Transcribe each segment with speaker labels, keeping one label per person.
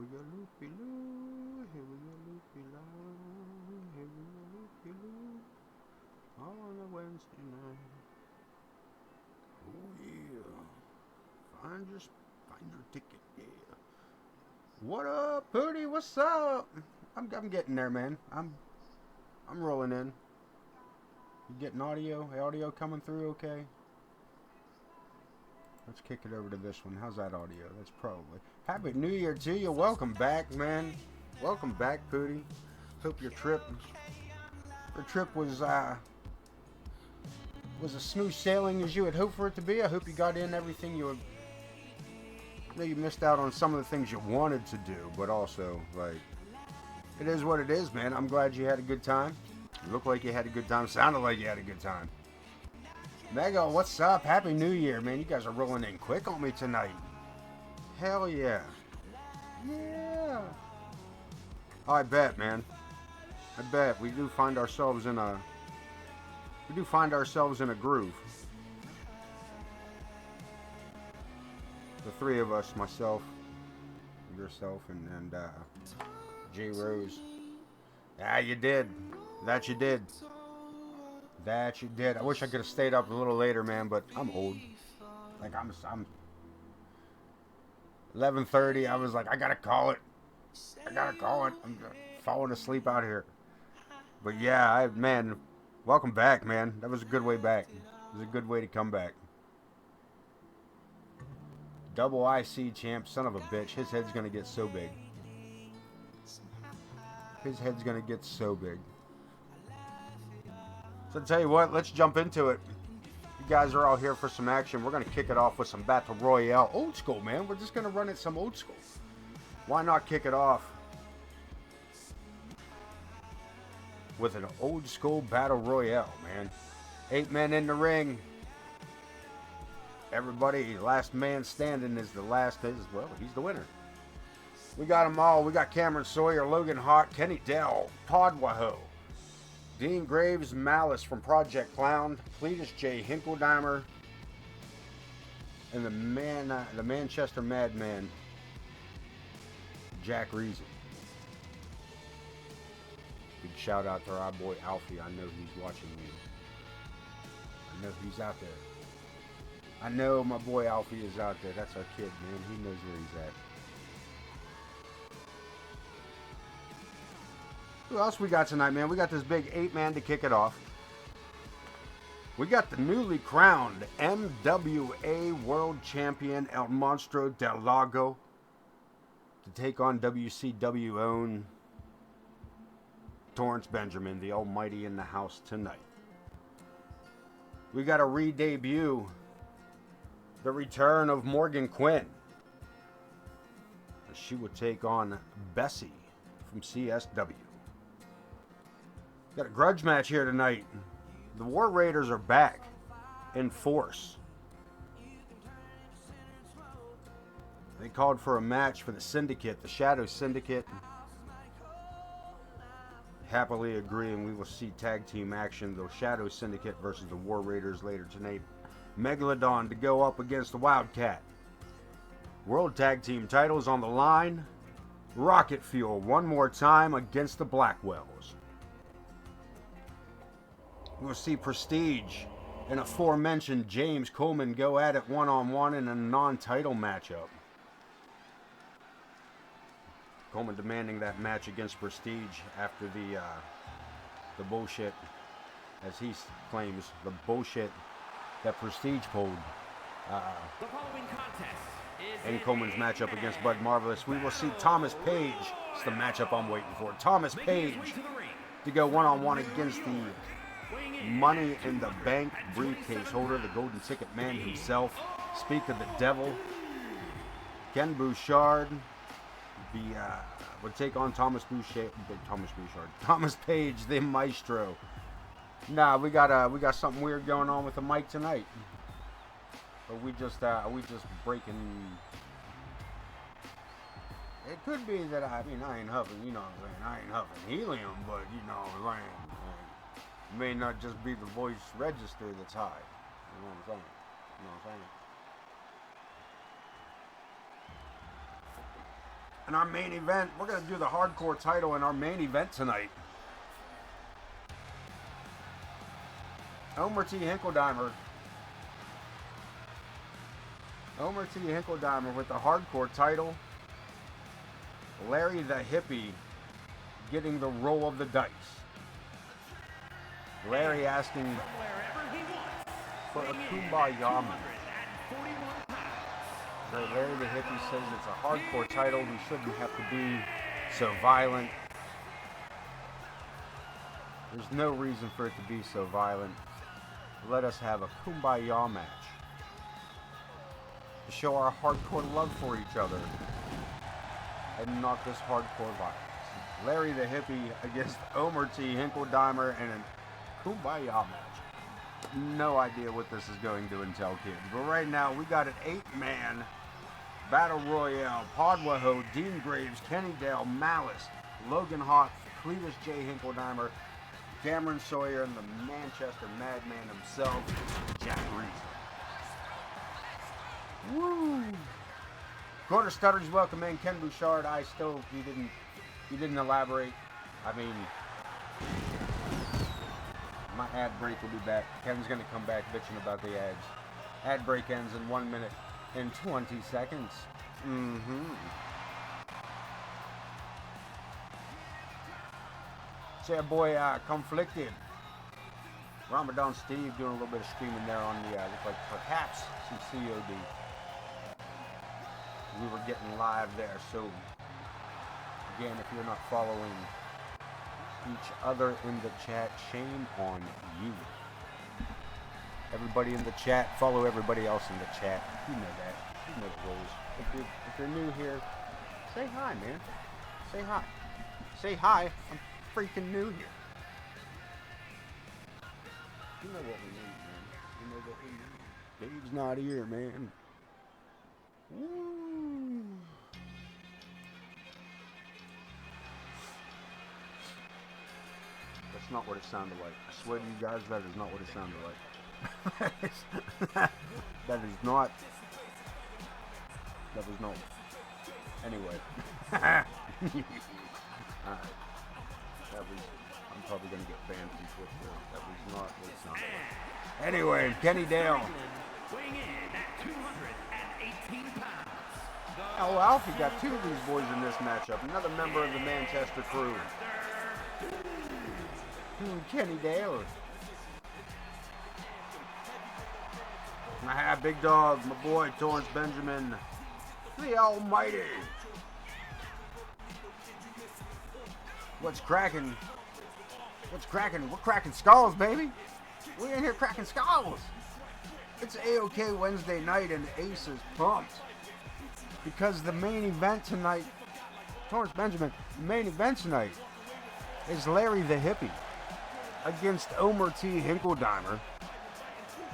Speaker 1: we go loopy loo, here we go loopy loo, here we go loopy loo, on a Wednesday night. Oh yeah, find your ticket, yeah. What up, Pooty? What's up? I'm getting there, man. I'm rolling in. You getting audio? Audio coming through okay? Let's kick it over to this one. How's that audio? That's probably. Happy New Year to you. Welcome back, man. Welcome back, Pooty. Hope your trip was as smooth sailing as you had hoped for it to be. I hope you got in everything you would. I know you missed out on some of the things you wanted to do, but also, like, it is what it is, man. I'm glad you had a good time. You looked like you had a good time. Sounded like you had a good time. Mega, what's up? Happy New Year, man. You guys are rolling in quick on me tonight. Hell yeah. Yeah. Oh, I bet, man. I bet. We do find ourselves in a groove. The three of us, myself, yourself, and J Rose. Ah, you did. That you did. That you did. I wish I could have stayed up a little later, man, but I'm old. Like, I'm 11:30. I was like, I gotta call it. I'm falling asleep out here. But yeah, man, welcome back, man. That was a good way back. It was a good way to come back. Double IC champ, son of a bitch. His head's gonna get so big. His head's gonna get so big. So I'll tell you what, let's jump into it. You guys are all here for some action. We're going to kick it off with some Battle Royale. Old school, man. We're just going to run it some old school. Why not kick it off with an old school Battle Royale, man? 8 men in the ring. Everybody, last man standing is the last. Well, he's the winner. We got them all. We got Cameron Sawyer, Logan Hawk, Kenny Dell, Todd Waho, Dean Graves, Malice from Project Clown, Cletus J. Hinkledimer, and the Manchester Madman, Jack Reason. Big shout out to our boy Alfie. I know he's watching me. I know he's out there. I know my boy Alfie is out there. That's our kid, man. He knows where he's at. Who else we got tonight, man? We got this big 8-man to kick it off. We got the newly crowned MWA World Champion El Monstro del Lago to take on WCW own Torrance Benjamin, the Almighty, in the house tonight. We got a re-debut, the return of Morgan Quinn. She will take on Bessie from CSW. Got a grudge match here tonight. The War Raiders are back in force. They called for a match for the Syndicate, the Shadow Syndicate. Happily agreeing, we will see tag team action. The Shadow Syndicate versus the War Raiders later tonight. Megalodon to go up against the Wildcat. World Tag Team titles on the line. Rocket Fuel one more time against the Blackwells. We'll see Prestige and aforementioned James Coleman go at it one-on-one in a non-title matchup. Coleman demanding that match against Prestige after the bullshit, as he claims, the bullshit that Prestige pulled
Speaker 2: The following contest is
Speaker 1: in Coleman's matchup against Bud Marvelous. We will see Thomas Page. It's the matchup I'm waiting for. Thomas Page to go one-on-one against the Money in the Bank briefcase holder, the Golden Ticket Man himself. Speak of the devil. Ken Bouchard would take on Thomas Page, the Maestro. Nah, we got something weird going on with the mic tonight. But we just breaking. It could be that I ain't huffing, you know what I'm saying? I ain't huffing helium, but you know what I'm saying? It may not just be the voice register that's high. You know what I'm saying? You know what I'm saying? in our main event. We're going to do the hardcore title in our main event tonight. Omer T. Hinkledimer. Omer T. Hinkledimer with the hardcore title. Larry the Hippie getting the roll of the dice. Larry asking for a kumbaya match. Larry the Hippie says it's a hardcore title. We shouldn't have to be so violent. There's no reason for it to be so violent. Let us have a kumbaya match to show our hardcore love for each other and not this hardcore violence. Larry the Hippie against Omer T. Hinkledimer in a kumbaya match. No idea what this is going to entail, kids. But right now, we got an 8-man Battle Royale. Podwaho, Dean Graves, Kenny Dale, Malice, Logan Hawk, Cletus J. Hinkledimer, Cameron Sawyer, and the Manchester Madman himself, Jack Reese. Woo! Quarter Stutters welcome in Ken Bouchard. You didn't elaborate. I mean, my ad break will be back. Ken's gonna come back bitching about the ads. Ad break ends in 1 minute and 20 seconds. Say boy, Conflicted. Ramadan Steve doing a little bit of streaming there on the, look like perhaps some COD. We were getting live there, so again, if you're not following each other in the chat, shame on you. Everybody in the chat, follow everybody else in the chat. You know that. You know the rules. If you're new here, say hi, man. Say hi. Say hi. I'm freaking new here. You know what we need, man. You know what we need. Dave's not here, man. Woo. That's not what it sounded like. I swear to you guys, that is not what it sounded like. That was not. Anyway. Alright. I'm probably going to get banned from Twitch now. That was not what it sounded like. Anyway, Kenny Dale.
Speaker 2: Weighing in at 218 pounds.
Speaker 1: Oh, Alfie got two of these boys in this matchup. Another member of the Manchester crew. Kenny Dale. Big dog, my boy Torrance Benjamin, the Almighty. What's cracking? What's cracking? We're cracking skulls, baby. We in here cracking skulls. It's AoK Wednesday night and Ace is pumped because the main event tonight, Torrance Benjamin, the main event tonight is Larry the Hippie against Omer T. Hinkledimer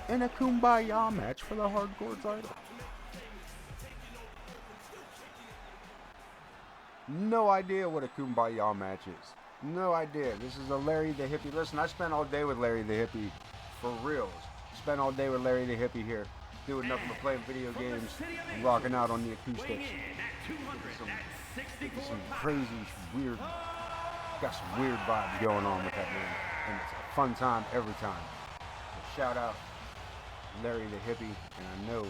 Speaker 1: in a kumbaya match for the hardcore title. No idea what a kumbaya match is. No idea. This is a Larry the Hippie. Listen, I spent all day with Larry the Hippie for reals. Spent all day with Larry the Hippie here, doing nothing but playing video games and rocking out on the acoustics. Some crazy, weird, got some weird vibes going on with that man, and it's a fun time every time. So shout out Larry the Hippie, and I know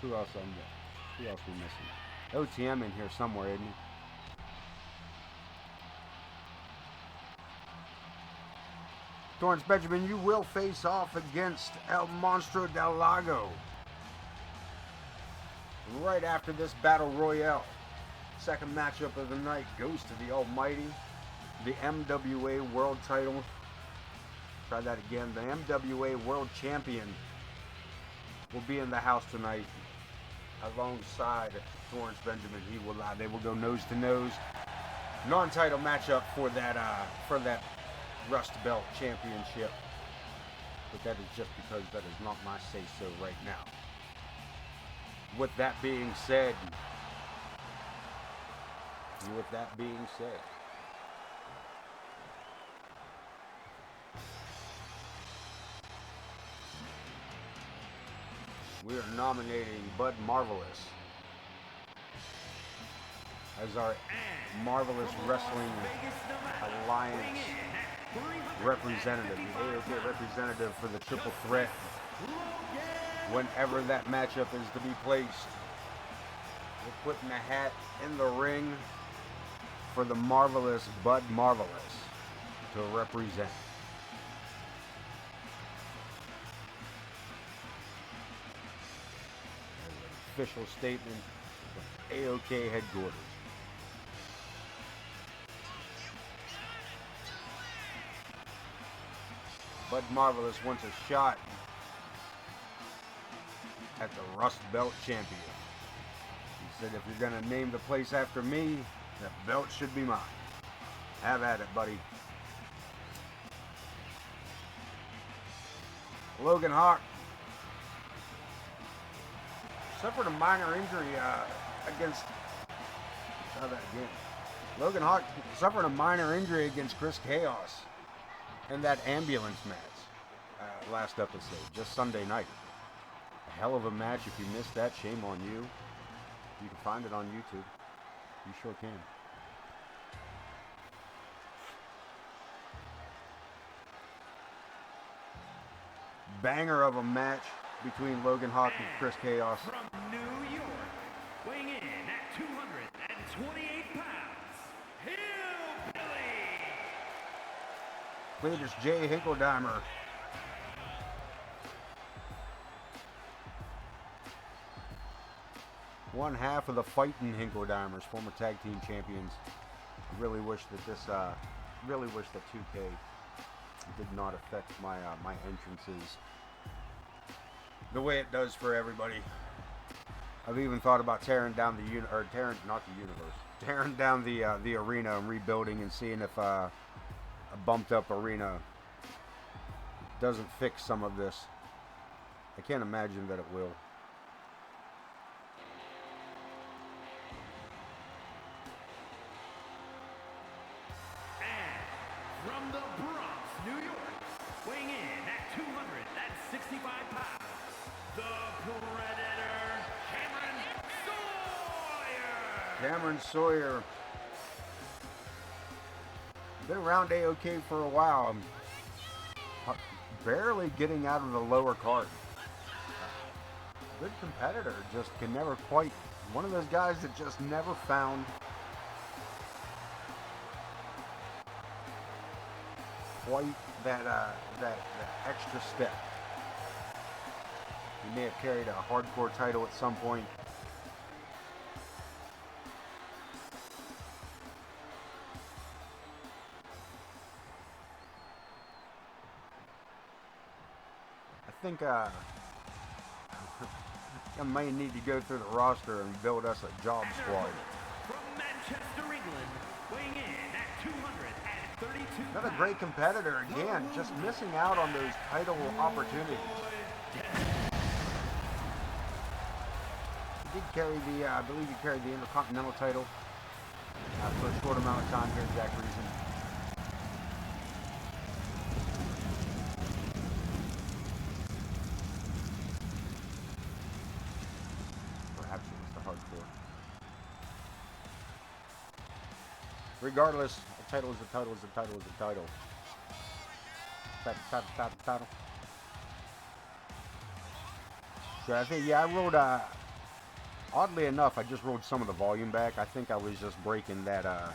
Speaker 1: who else we missing. OTM in here somewhere, isn't he? Torrance Benjamin, you will face off against El Monstro del Lago right after this Battle Royale. Second matchup of the night goes to the Almighty, the MWA World Title. Try that again. The MWA World Champion will be in the house tonight alongside Torrance Benjamin. They will go nose to nose. Non-title matchup for that Rust Belt Championship. But that is just because that is not my say-so right now. With that being said, we are nominating Bud Marvelous as our Marvelous Wrestling Alliance representative, the AoK representative for the triple threat, whenever that matchup is to be placed. We're putting a hat in the ring for the Marvelous Bud Marvelous to represent. Official statement from AoK headquarters. Bud Marvelous wants a shot at the Rust Belt champion. He said, if you're going to name the place after me, that belt should be mine. Have at it, buddy. Logan Hawk suffered a minor injury against. Try that again. Logan Hawk suffered a minor injury against Chris Chaos in that ambulance match last episode, just Sunday night. A hell of a match. If you missed that, shame on you. You can find it on YouTube. You sure can. Banger of a match between Logan Hawk and Chris Chaos.
Speaker 2: From New York, weighing in at 228 pounds, Hillbilly.
Speaker 1: Cletus J. Hinkledimer. One half of the Fighting Hinkledimers, former tag team champions. I really wish that this, really wish that 2K did not affect my my entrances the way it does for everybody. I've even thought about tearing down the tearing down the arena and rebuilding and seeing if a bumped up arena doesn't fix some of this. I can't imagine that it will.
Speaker 2: From the Bronx, New York, weighing in at 265 pounds, the Predator,
Speaker 1: Cameron Sawyer. Been around AoK for a while. Barely getting out of the lower card. Good competitor, just can never quite. One of those guys that just never found quite that extra step. He may have carried a hardcore title at some point. I think I may need to go through the roster and build us a job squad.
Speaker 2: From Manchester, England, weighing in at 232
Speaker 1: Another great competitor again, just missing out on those title opportunities. He did carry the, I believe he carried the Intercontinental title for a short amount of time here at Jack Reason. Perhaps it was the hardcore. Regardless, a title is a title is a title is a title. Title. So I think, yeah, I rolled, oddly enough, I just rolled some of the volume back. I think I was just breaking that, I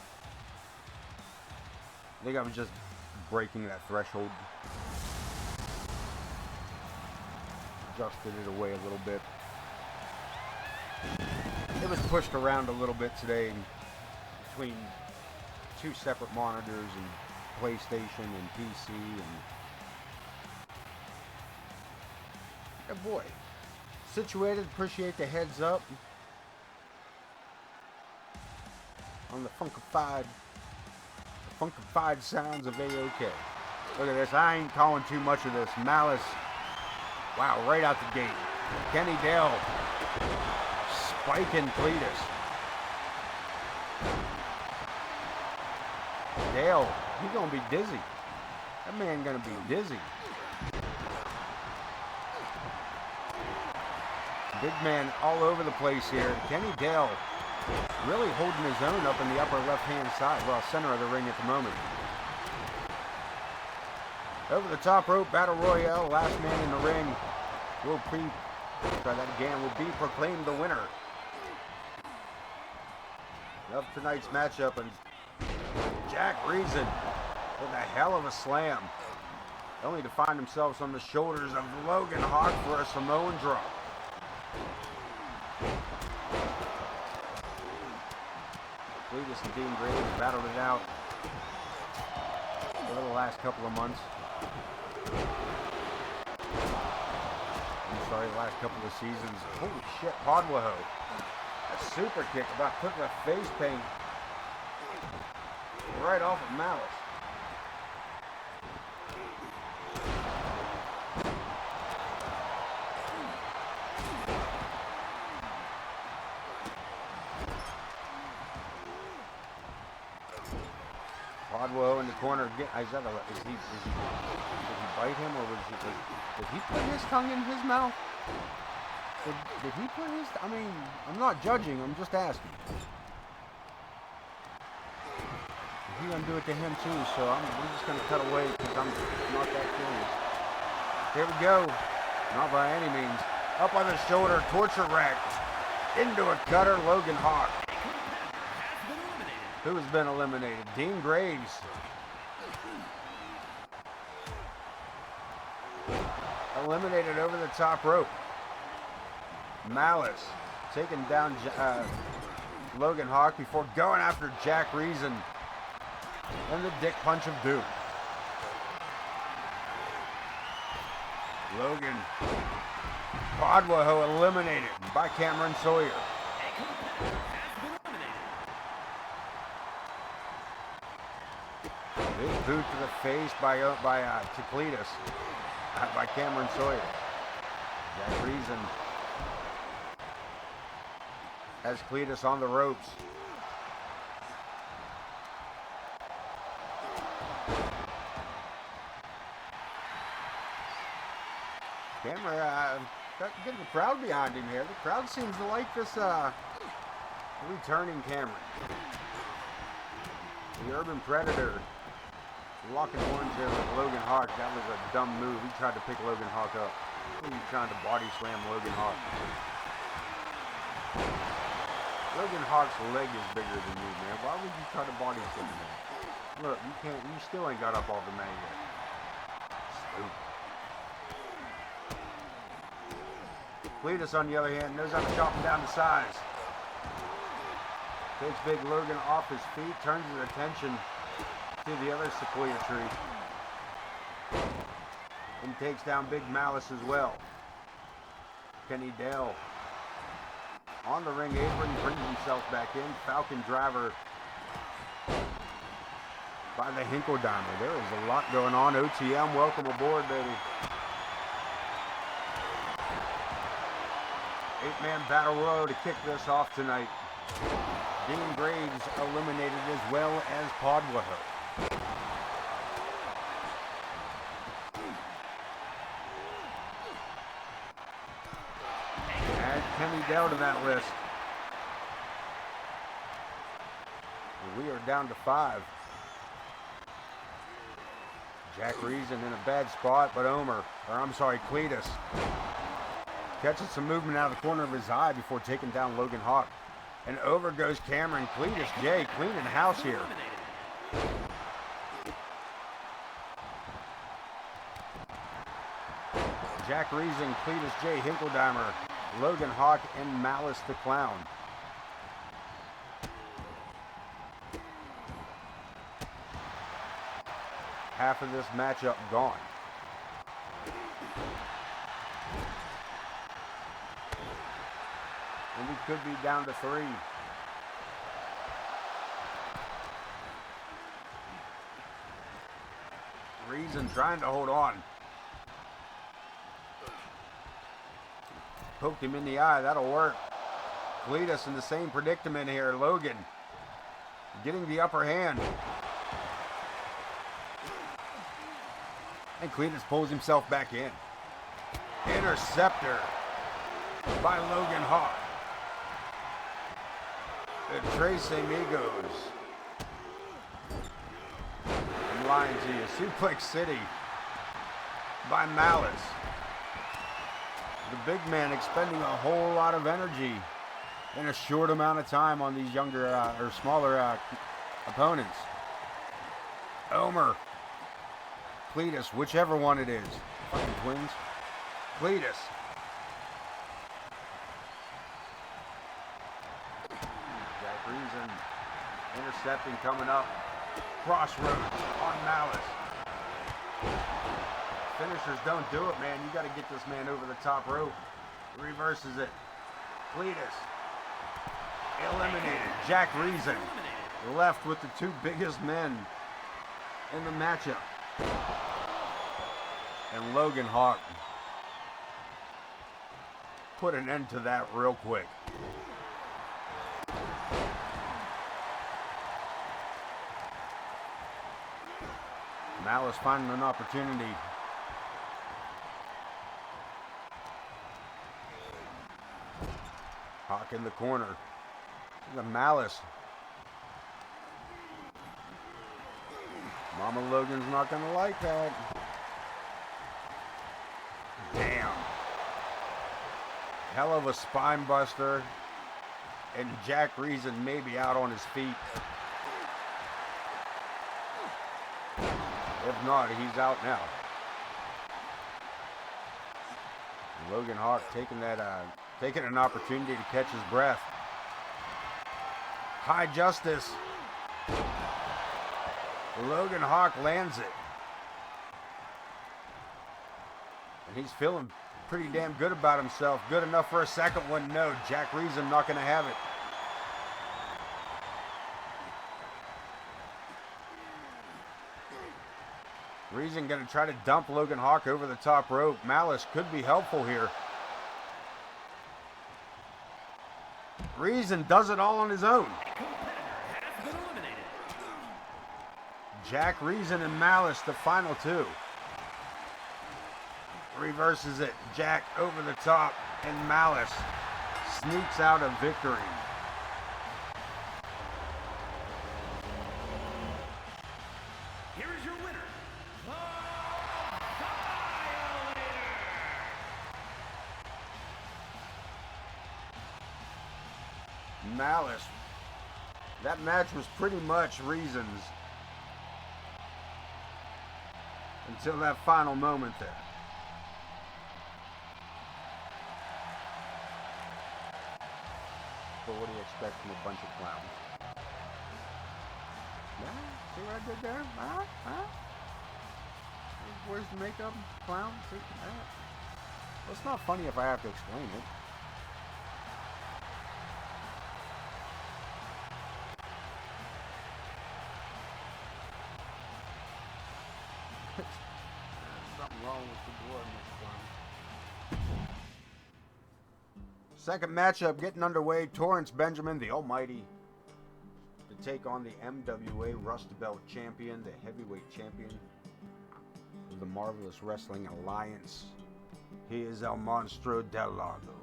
Speaker 1: think I was just breaking that threshold. Adjusted it away a little bit. It was pushed around a little bit today between two separate monitors and PlayStation and PC and... Oh boy. Situated, appreciate the heads up on the funkified sounds of AoK. Look at this, I ain't calling too much of this. Malice, wow, right out the gate. Kenny Dale, spiking Cletus. Dale, he's gonna be dizzy. That man gonna be dizzy. Big man all over the place here. Kenny Dale really holding his own up in the upper left-hand side, well, center of the ring at the moment. Over the top rope, Battle Royale, last man in the ring will be proclaimed the winner of tonight's matchup, and Jack Reason with a hell of a slam, only to find themselves on the shoulders of Logan Hawk for a Samoan drop. Cletus and Dean Graves battled it out over the last couple of months. I'm sorry, the last couple of seasons. Holy shit, Podwaho. A super kick about took the face paint right off of Malice. Podwell in the corner. Did he bite him, or did he put his tongue in his mouth? Did he put his? I mean, I'm not judging. I'm just asking. He's gonna do it to him too. So we're just gonna cut away because I'm not that curious. Here we go. Not by any means. Up on the shoulder, torture rack into a cutter. Logan Hawk, who has been eliminated. Dean Graves. Eliminated over the top rope. Malice taking down Logan Hawk before going after Jack Reason and the dick punch of doom. Logan Podwaho eliminated by Cameron Sawyer. Big boot to the face by Cletus, by Cameron Sawyer. Jack Reason has Cletus on the ropes. Cameron getting the crowd behind him here. The crowd seems to like this returning Cameron. The Urban Predator locking horns there with Logan Hawk. That was a dumb move. He tried to pick Logan Hawk up. He was trying to body slam Logan Hawk. Logan Hawk's leg is bigger than you, man. Why would you try to body slam him? Look, you can't. You still ain't got up off the mat yet. Stupid. Cletus, on the other hand, knows how to chop him down to size. Takes big Logan off his feet, turns his attention to the other sequoia tree, and takes down Big Malice as well. Kenny Dale on the ring apron, brings himself back in. Falcon driver by the Hinkledimer. There is a lot going on. OTM, welcome aboard, baby. 8-man battle royal to kick this off tonight. Dean Graves eliminated as well as Podwaho. Add Kenny Dell to that list. And we are down to 5. Jack Reason in a bad spot, but Cletus catches some movement out of the corner of his eye before taking down Logan Hawk. And over goes Cameron. Cletus J cleaning house here. Jack Reason, Cletus J, Hinkledimer, Logan Hawk, and Malice the Clown. Half of this matchup gone. And we could be down to 3. Reason trying to hold on. Poked him in the eye. That'll work. Cletus in the same predicament here. Logan getting the upper hand. And Cletus pulls himself back in. Interceptor by Logan Hawk. The Tres Amigos. I'm lying to you. Suplex City by Malice. The big man expending a whole lot of energy in a short amount of time on these younger or smaller opponents. Omer. Cletus, whichever one it is. Fucking twins. Cletus. Jack Reason intercepting coming up. Crossroads on Malice. Finishers don't do it, man. You got to get this man over the top rope. Reverses it. Cletus. Eliminated. Jack Reason left with the two biggest men in the matchup. And Logan Hawk put an end to that real quick. Malice finding an opportunity. Hawk in the corner. The Malice. Mama Logan's not going to like that. Damn. Hell of a spine buster. And Jack Reason may be out on his feet. If not, he's out now. Logan Hawk taking an opportunity to catch his breath. High Justice. Logan Hawk lands it. And he's feeling pretty damn good about himself. Good enough for a second one. No, Jack Reason not going to have it. Reason going to try to dump Logan Hawk over the top rope. Malice could be helpful here. Reason does it all on his own. Jack Reason and Malice, the final two. Reverses it. Jack over the top, and Malice sneaks out a victory.
Speaker 2: Here is your winner, the Violator.
Speaker 1: Malice. That match was pretty much Reason's until that final moment there. But what do you expect from a bunch of clowns? Yeah, see what I did there? Where's the makeup? Clown? See? Well, it's not funny if I have to explain it. Something wrong with the door, Mr. Clown. Second matchup getting underway. Torrance Benjamin, the Almighty, to take on the MWA Rust Belt champion, the heavyweight champion of the Marvelous Wrestling Alliance. He is El Monstro del Lago.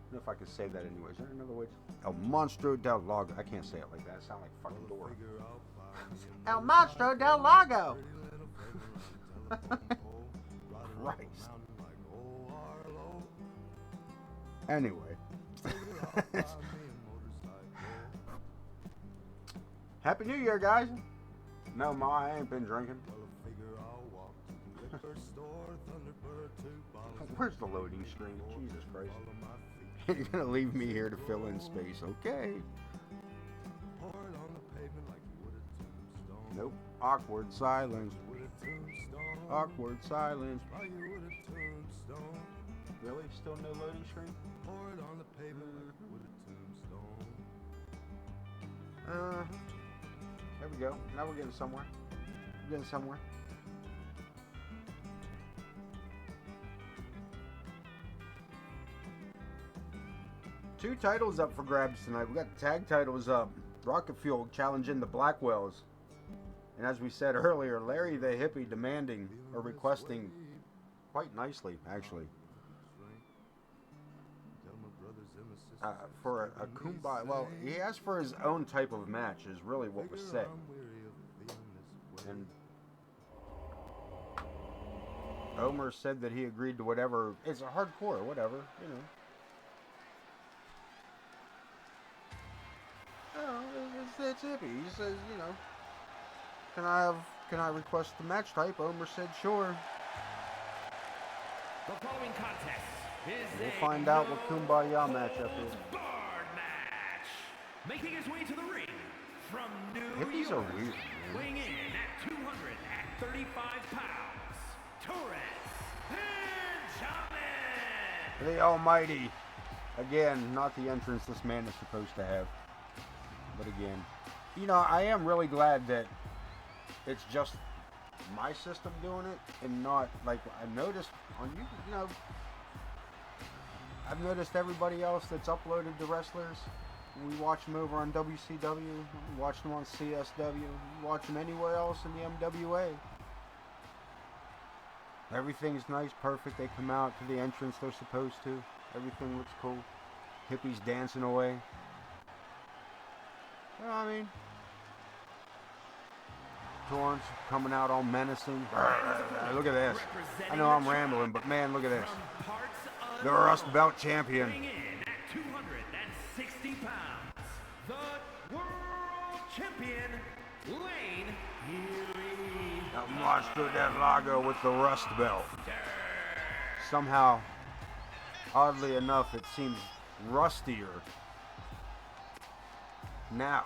Speaker 1: I don't know if I can say that anyway. Is there another way? El Monstro del Lago. I can't say it like that. It sounds like fucking door. El Monstro del Lago. Christ. Anyway. Happy New Year, guys. No, Ma, I ain't been drinking. Where's the loading screen? Jesus Christ. You're going to leave me here to fill in space. Okay. Nope. Awkward silence. Awkward silence. Really? Still no loading screen? There we go. Now we're getting somewhere. We're getting somewhere. Two titles up for grabs tonight. We got the tag titles up. Rocket Fuel challenging the Blackwells. And as we said earlier, Larry the Hippie demanding or requesting quite nicely, actually, for a Kumbaya. Well, he asked for his own type of match, is really what was said. And Omer said that he agreed to whatever. It's a hardcore, whatever, you know. It's Hippie. He says, you know, can I request the match type? Omer said sure.
Speaker 2: The following contest is
Speaker 1: We'll find out what Kumbaya matchup is.
Speaker 2: barred match. Making his way to the ring from New
Speaker 1: Hippies
Speaker 2: York,
Speaker 1: are weird, man.
Speaker 2: weighing in at 235 pounds, Torres Hinkledimer.
Speaker 1: The Almighty. Again, not the entrance this man is supposed to have. But again, you know, I am really glad that it's just my system doing it and not, like, I noticed on you know, I've noticed everybody else that's uploaded the wrestlers. We watch them over on WCW, we watch them on CSW, we watch them anywhere else in the MWA. Everything's nice, perfect. They come out to the entrance they're supposed to. Everything looks cool. Hippies dancing away. You know what I mean? Torrance coming out all menacing. Look at this. I know I'm rambling, but man, look at this. The Rust Belt champion.
Speaker 2: Weighing in at 260 pounds, the world champion, Wayne Healy.
Speaker 1: El Monster del Lago with the Rust Belt. Somehow, oddly enough, it seems rustier now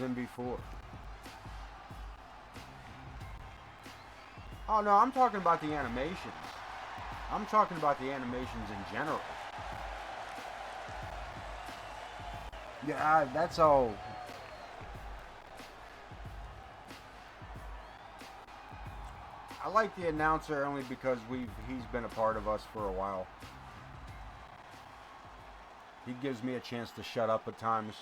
Speaker 1: than before. Oh no, I'm talking about the animations. I'm talking about the animations in general. Yeah, that's all. I like the announcer only because he's been a part of us for a while. He gives me a chance to shut up at times.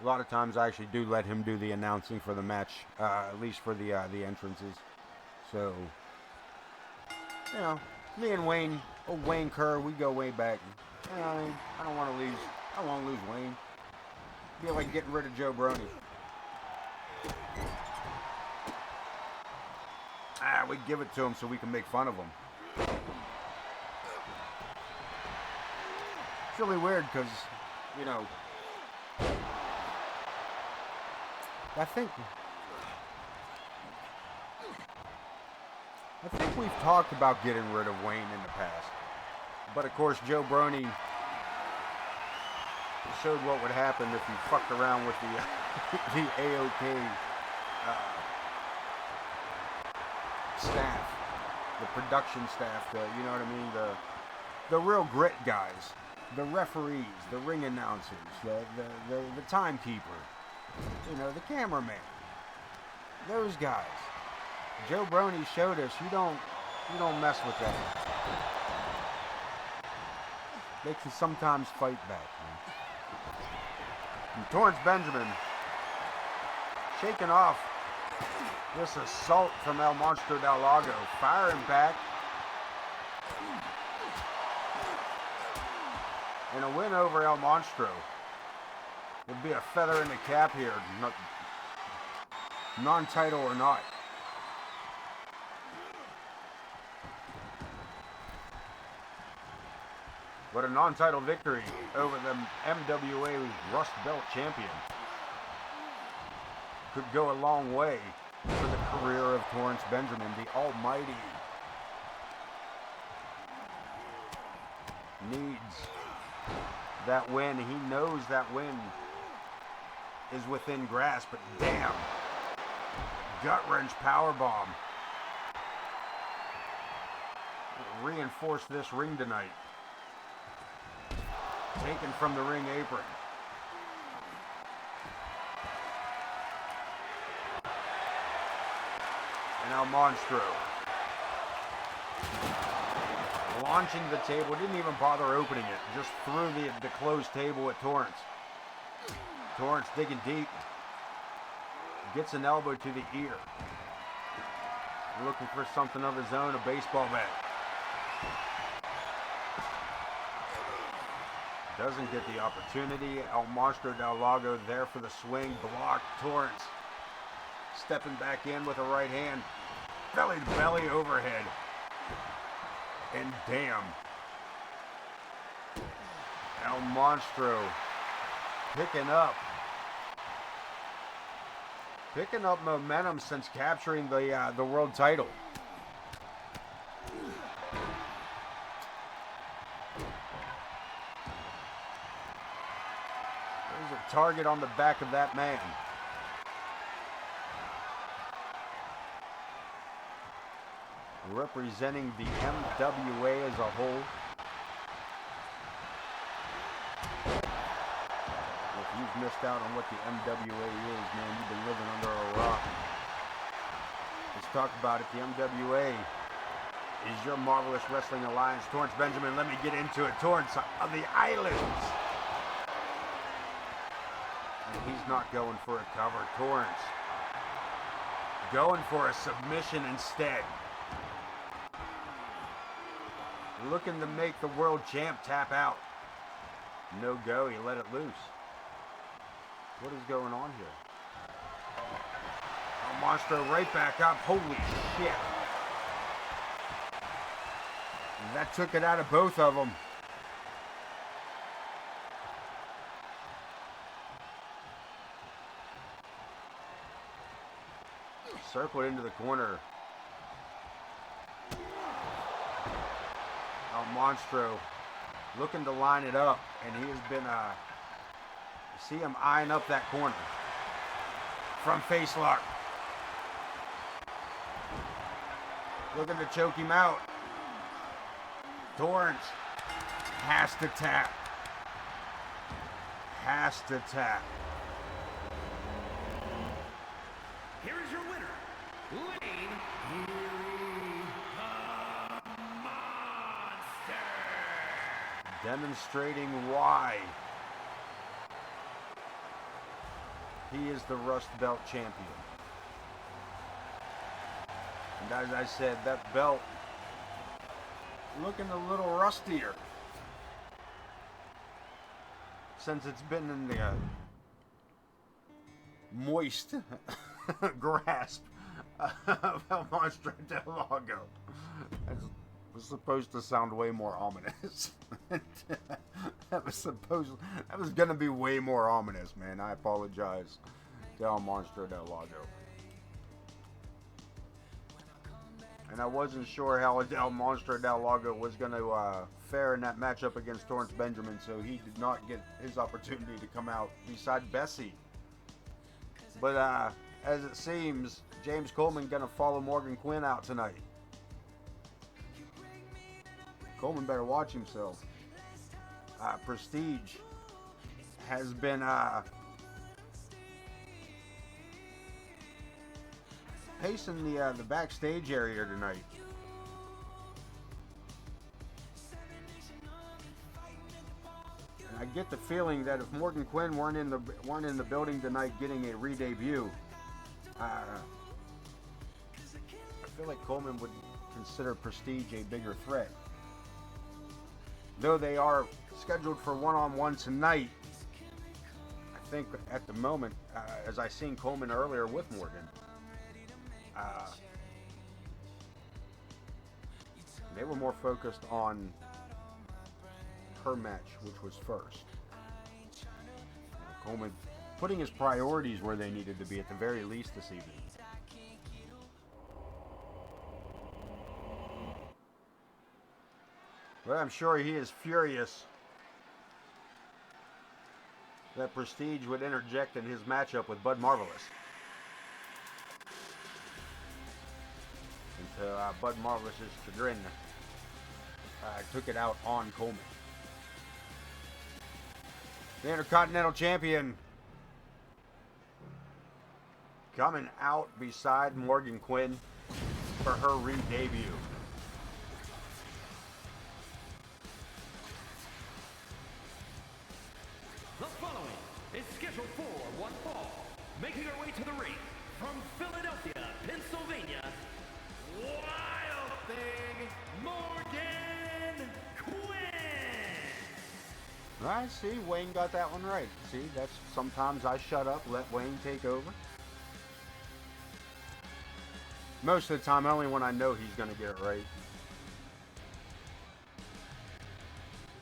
Speaker 1: A lot of times I actually do let him do the announcing for the match, at least for the entrances. So, you know, me and Wayne, Wayne Kerr, we go way back. You know what I mean? I don't want to lose Wayne. I feel like getting rid of Joe Brony. We give it to him so we can make fun of him. It's really weird because, you know, I think we've talked about getting rid of Wayne in the past. But of course, Joe Brony showed what would happen if you fucked around with the the AoK staff, the production staff, you know what I mean, the real grit guys, the referees, the ring announcers, the timekeeper, you know, the cameraman, those guys. Joe Brony showed us you don't mess with them. They can sometimes fight back, man. And Torrance Benjamin shaking off this assault from El Monstro del Lago, firing back. And a win over El Monstro would be a feather in the cap here, non-title or not. But a non-title victory over the MWA Rust Belt champion could go a long way for the career of Torrance Benjamin, the Almighty. Needs that win. He knows that win is within grasp, but damn. Gut-wrench powerbomb. Reinforce this ring tonight. Taken from the ring apron. And El Monstro launching the table, didn't even bother opening it, just threw the closed table at Torrance. Torrance digging deep, gets an elbow to the ear, looking for something of his own, a baseball bat. Doesn't get the opportunity. El Monstro del Lago there for the swing. Blocked. Torrance stepping back in with a right hand. Belly to belly overhead. And damn. El Monstro picking up momentum since capturing the world title. There's a target on the back of that man. Representing the MWA as a whole. If you've missed out on what the MWA is, man, you've been living under a rock. Let's talk about it. The MWA is your Marvelous Wrestling Alliance. Torrance Benjamin, let me get into it. Torrance of the Islands. And he's not going for a cover. Torrance going for a submission instead. Looking to make the world champ tap out. No go, he let it loose. What is going on here? El Monstro right back up. Holy shit. And that took it out of both of them. Circled into the corner. El Monstro looking to line it up, and he has been, see him eyeing up that corner from face lock. Looking to choke him out. Torrance has to tap. Has to tap.
Speaker 2: Here is your winner, Lane Monster.
Speaker 1: Demonstrating why he is the Rust Belt champion. And as I said, that belt looking a little rustier since it's been in the moist grasp of El Monstro del Lago. That was supposed to sound way more ominous. that was gonna be way more ominous, man. I apologize to El Monstro del Lago. And I wasn't sure how El Monstro del Lago was going to fare in that matchup against Torrance Benjamin, so he did not get his opportunity to come out beside Bessie. But as it seems, James Coleman going to follow Morgan Quinn out tonight. Coleman better watch himself. Prestige has been pacing the backstage area tonight. And I get the feeling that if Morgan Quinn weren't in the building tonight getting a re-debut, I feel like Coleman would consider Prestige a bigger threat. Though they are scheduled for one-on-one tonight, I think at the moment, as I seen Coleman earlier with Morgan, they were more focused on her match, which was first. Coleman putting his priorities where they needed to be at the very least this evening. But I'm sure he is furious that Prestige would interject in his matchup with Bud Marvelous. And to Bud Marvelous's chagrin, took it out on Coleman. The Intercontinental Champion coming out beside Morgan Quinn for her re-debut.
Speaker 2: The following is scheduled for one fall. Making her way to the ring from Philadelphia, Pennsylvania, Wild Thing Morgan Quinn.
Speaker 1: I see, Wayne got that one right. See, that's sometimes I shut up, let Wayne take over. Most of the time, only when I know he's going to get it right.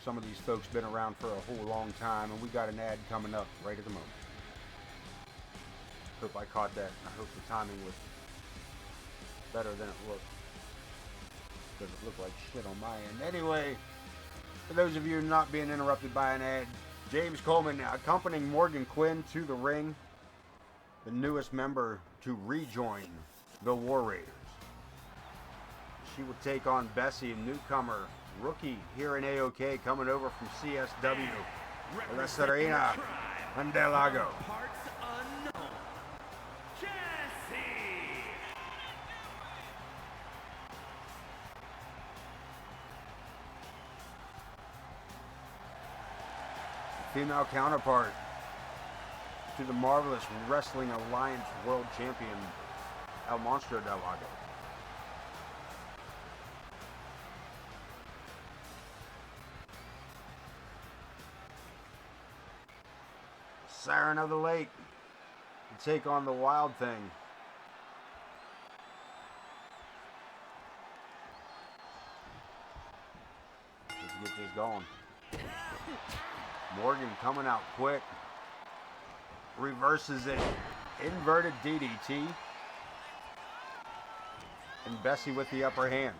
Speaker 1: Some of these folks been around for a whole long time, and we got an ad coming up right at the moment. Hope I caught that. I hope the timing was better than it looked. Because it looked like shit on my end. Anyway, for those of you not being interrupted by an ad, James Coleman accompanying Morgan Quinn to the ring, the newest member to rejoin the War Raiders. She will take on Bessie, a newcomer, rookie here in AoK, coming over from CSW, La Serena, Andelago.
Speaker 2: Parts unknown. Jesse.
Speaker 1: Female counterpart to the Marvelous Wrestling Alliance World Champion, El Monstro del Lago. Siren of the Lake to take on the Wild Thing. Let's get this going. Morgan coming out quick. Reverses it. Inverted DDT. And Bessie with the upper hand.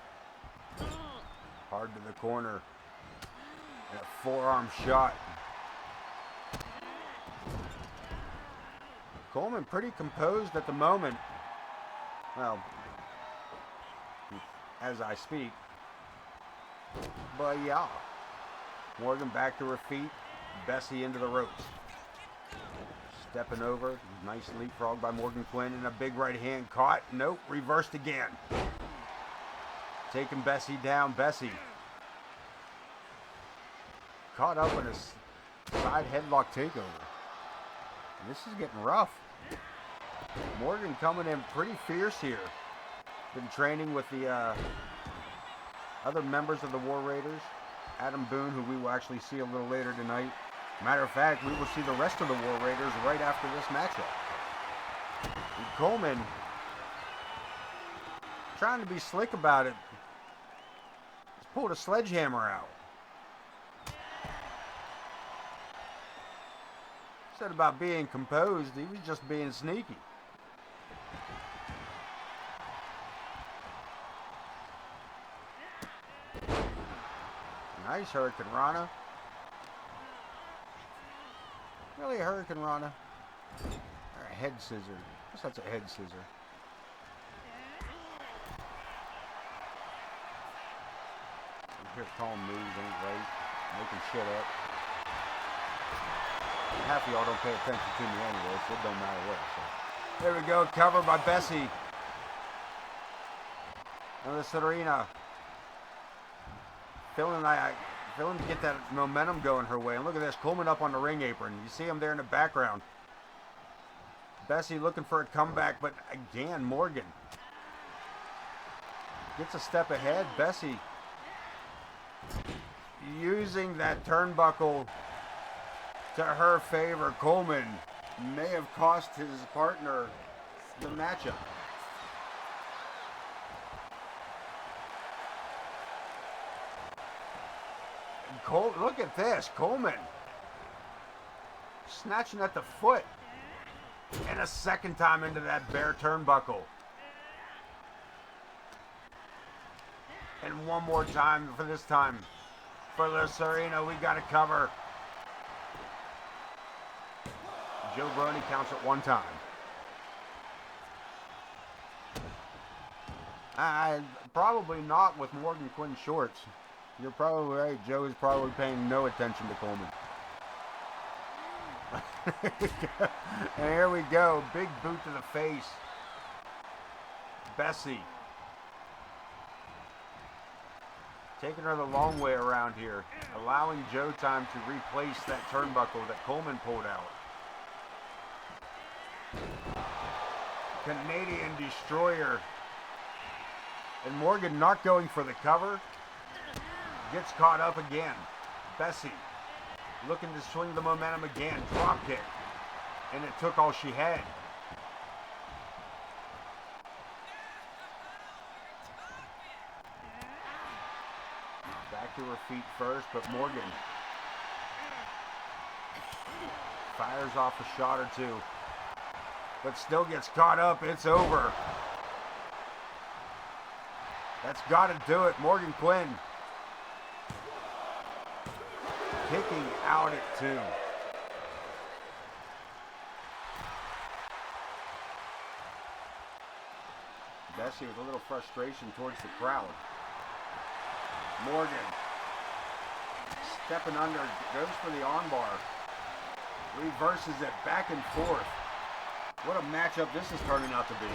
Speaker 1: Hard to the corner. And a forearm shot. Coleman pretty composed at the moment. Well, as I speak. But yeah. Morgan back to her feet. Bessie into the ropes. Stepping over. Nice leapfrog by Morgan Quinn. And a big right hand caught. Nope. Reversed again. Taking Bessie down. Bessie caught up in a side headlock takeover. This is getting rough. Morgan coming in pretty fierce here. Been training with the other members of the War Raiders. Adam Boone, who we will actually see a little later tonight. Matter of fact, we will see the rest of the War Raiders right after this matchup. And Coleman, trying to be slick about it, he's pulled a sledgehammer out. Said about being composed, he was just being sneaky. Nice Hurricane Rana. Really a Hurricane Rana? Or a head scissor. I guess that's a head scissor. Here calling moves ain't right. Making shit up. Half of y'all don't pay attention to me anyway, so it don't matter what. So. There we go, cover by Bessie. Another Serena. Feeling to get that momentum going her way. And look at this, Coleman up on the ring apron. You see him there in the background. Bessie looking for a comeback, but again, Morgan gets a step ahead. Bessie using that turnbuckle to her favor. Coleman may have cost his partner the matchup. Look at this, Coleman snatching at the foot, and a second time into that bare turnbuckle, and one more time for this time for La Serena. We got to cover. Joe Brony counts it one time. Probably not with Morgan Quinn shorts. You're probably right. Joe is probably paying no attention to Coleman. And here we go. Big boot to the face. Bessie. Taking her the long way around here. Allowing Joe time to replace that turnbuckle that Coleman pulled out. Canadian Destroyer. And Morgan not going for the cover. Gets caught up again. Bessie looking to swing the momentum again. Drop kick. And it took all she had. Back to her feet first, but Morgan fires off a shot or two, but still gets caught up. It's over. That's got to do it. Morgan Quinn kicking out at 2. Bessie with a little frustration towards the crowd. Morgan stepping under, goes for the armbar, reverses it back and forth. What a matchup this is turning out to be.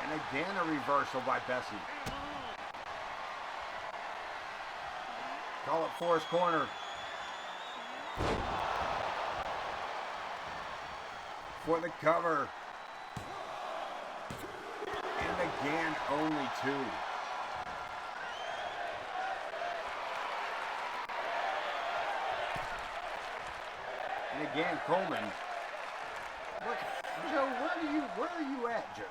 Speaker 1: And again a reversal by Bessie. Call it Forest Corner. For the cover. And again, only 2. And again, Coleman. Look, Joe, where are you at, Joe?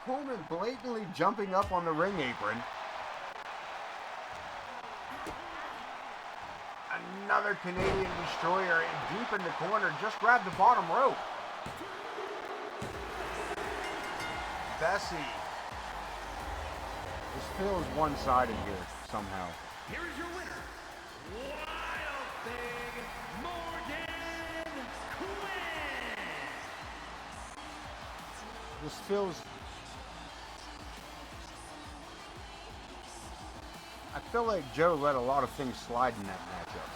Speaker 1: Coleman blatantly jumping up on the ring apron. Another Canadian destroyer and deep in the corner. Just grabbed the bottom rope. Bessie. This feels one-sided here somehow.
Speaker 2: Here is your winner, Wild Thing, Morgan Quinn.
Speaker 1: This feels... I feel like Joe let a lot of things slide in that matchup.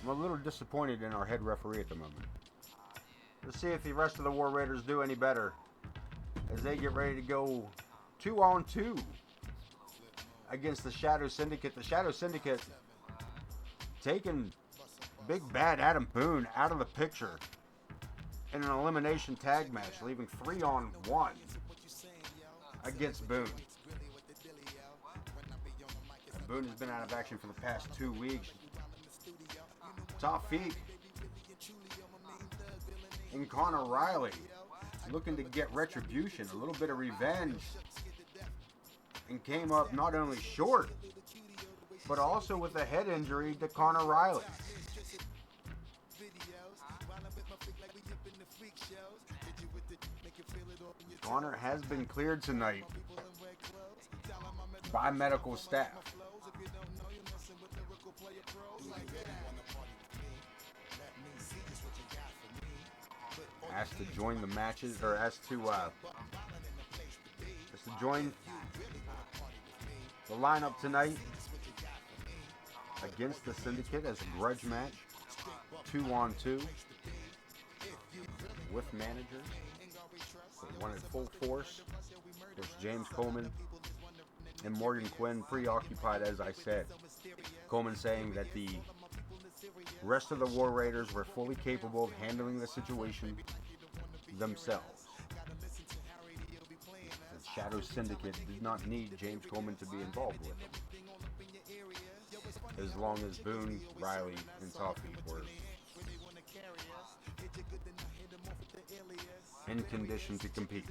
Speaker 1: I'm a little disappointed in our head referee at the moment. Let's see if the rest of the War Raiders do any better as they get ready to go 2-on-2 against the Shadow Syndicate. The Shadow Syndicate taking Big Bad Adam Boone out of the picture in an elimination tag match, leaving 3-on-1 against Boone. Boone has been out of action for the past 2 weeks. Tawfiq and Connor Riley looking to get retribution, a little bit of revenge, and came up not only short, but also with a head injury to Connor Riley. Connor has been cleared tonight by medical staff. Asked to join the matches, or asked to join the lineup tonight against the Syndicate as a grudge match, 2-on-2 with managers. One at full force. There's James Coleman and Morgan Quinn preoccupied, as I said. Coleman saying that the rest of the War Raiders were fully capable of handling the situation themselves. The Shadow Syndicate did not need James Coleman to be involved with them, as long as Boone, Riley, and Tawfiq were in condition to compete.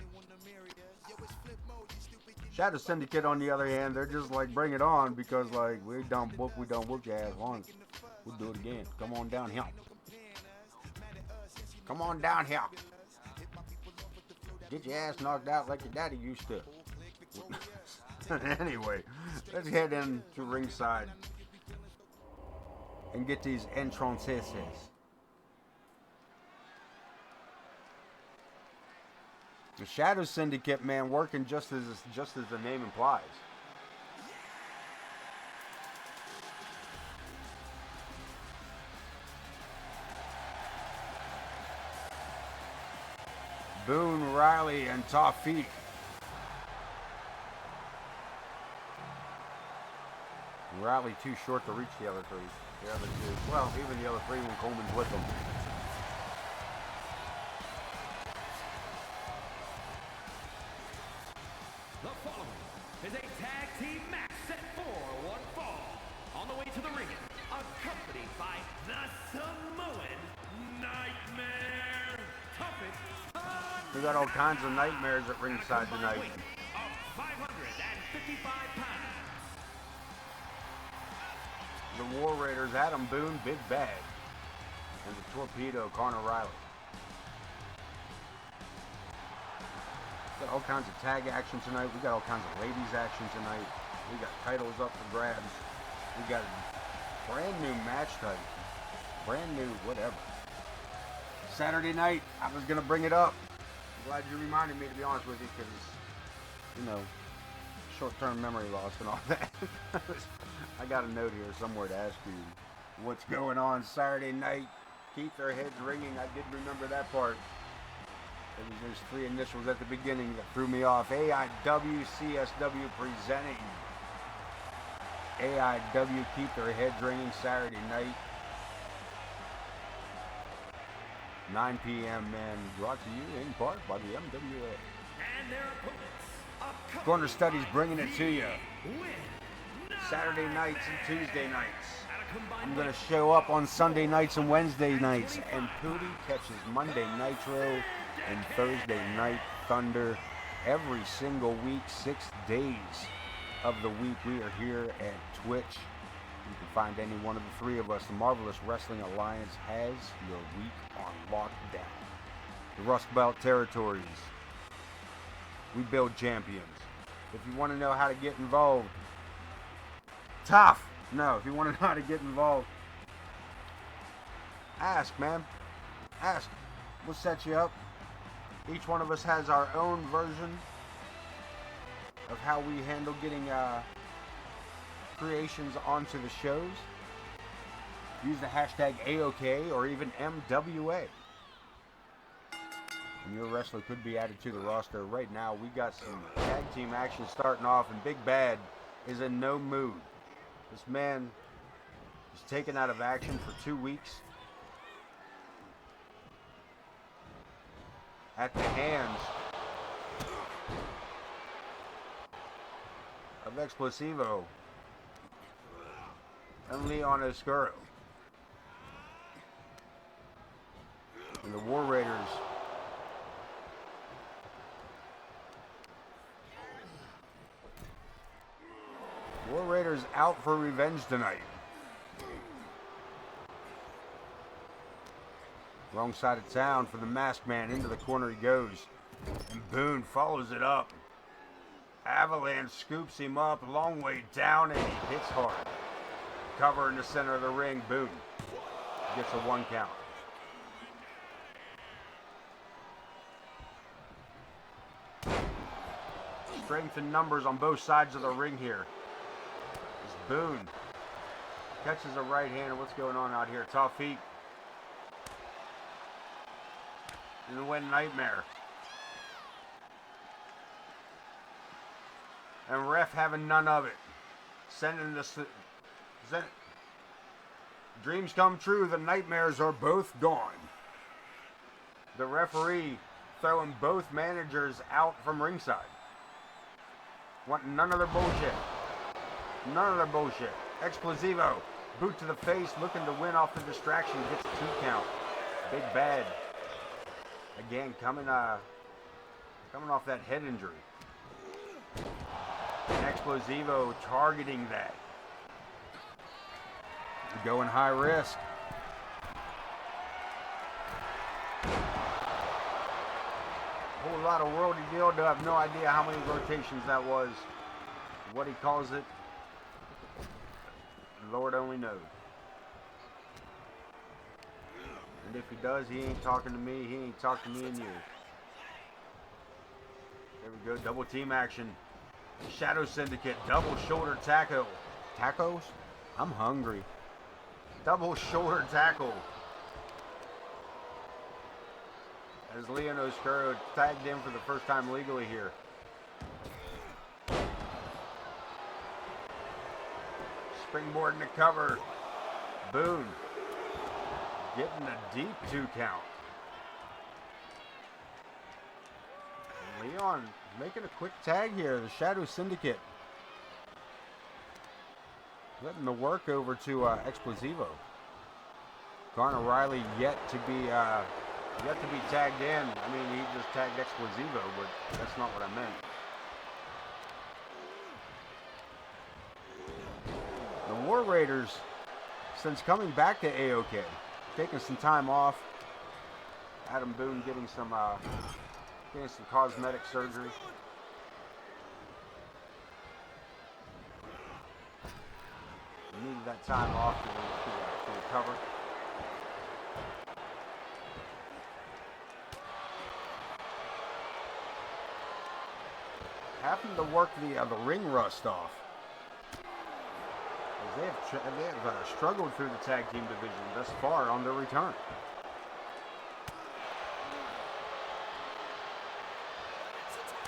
Speaker 1: Shadow Syndicate, on the other hand, they're just like, bring it on, because like we done book your ass once. We'll do it again. Come on down here. Come on down here. Get your ass knocked out like your daddy used to. Anyway, let's head into ringside and get these entrances. The Shadow Syndicate, man, working just as the name implies. Boone, Riley, and Tawfiq. Riley too short to reach the other three. The other two. Well, even the other three when Coleman's with them.
Speaker 2: The following is a tag team match set for one fall. On the way to the ring, accompanied by the Samoan Nightmare. Toughest
Speaker 1: We got all kinds of nightmares at ringside tonight.
Speaker 2: weight of 555 pounds.
Speaker 1: The War Raiders, Adam Boone, Big Bad, and the Torpedo, Connor Riley. Got all kinds of tag action tonight. We got all kinds of ladies action tonight. We got titles up for grabs. We got a brand new match title. Brand new whatever. Saturday night, I was going to bring it up. I'm glad you reminded me, to be honest with you, because, you know, short-term memory loss and all that. I got a note here somewhere to ask you what's going on Saturday night. Keep their heads ringing. I did remember that part. It was those three initials at the beginning that threw me off. AIW, CSW presenting. AIW, keep their heads ringing Saturday night. 9 p.m. and brought to you in part by the MWA.
Speaker 2: And their opponents.
Speaker 1: Corner Studies bringing it to you. Saturday nights and Tuesday nights. I'm going to show up on Sunday nights and Wednesday nights. And Pootie catches Monday Nitro and Thursday Night Thunder every single week, 6 days of the week. We are here at Twitch. You can find any one of the three of us. The Marvelous Wrestling Alliance has your week on lockdown. The Rust Belt Territories. We build champions. If you want to know how to get involved, tough. No, if you want to know how to get involved, ask, man. Ask. We'll set you up. Each one of us has our own version of how we handle getting creations onto the shows. Use the hashtag AoK or even MWA. And your wrestler could be added to the roster. Right now, we got some tag team action starting off, and Big Bad is in no mood. This man is taken out of action for 2 weeks at the hands of Explosivo and Leon Oscuro. And the War Raiders out for revenge tonight. Wrong side of town for the Masked Man. Into the corner he goes. And Boone follows it up. Avalanche scoops him up, long way down, and he hits hard. Cover in the center of the ring. Boone gets a 1 count. Strength and numbers on both sides of the ring here. As Boone catches a right hand. What's going on out here? Tough feet. And the Win Nightmare. And ref having none of it. Sending this. Dreams come true. The Nightmares are both gone. The referee throwing both managers out from ringside. Wanting none of their bullshit. None of their bullshit. Explosivo. Boot to the face. Looking to win off the distraction. Gets a 2 count. Big Bad. Again, coming off that head injury. And Explosivo targeting that. Going high risk. Whole lot of worldy deal. I have no idea how many rotations that was. What he calls it, Lord only knows. And if he does, he ain't talking to me. He ain't talking to me and you. There we go. Double team action. Shadow Syndicate. Double shoulder tackle. Tacos? I'm hungry. Double shoulder tackle. As Leon Oscuro tagged in for the first time legally here. Springboard in the cover. Boone getting a deep 2 count. Leon making a quick tag here. The Shadow Syndicate letting the work over to Explosivo. Connor Riley yet to be tagged in. I mean, he just tagged Explosivo, but that's not what I meant. The War Raiders, since coming back to AoK, taking some time off. Adam Boone getting some cosmetic surgery. Needed that time off to recover. Having to work the ring rust off. As they have struggled through the tag team division thus far on their return.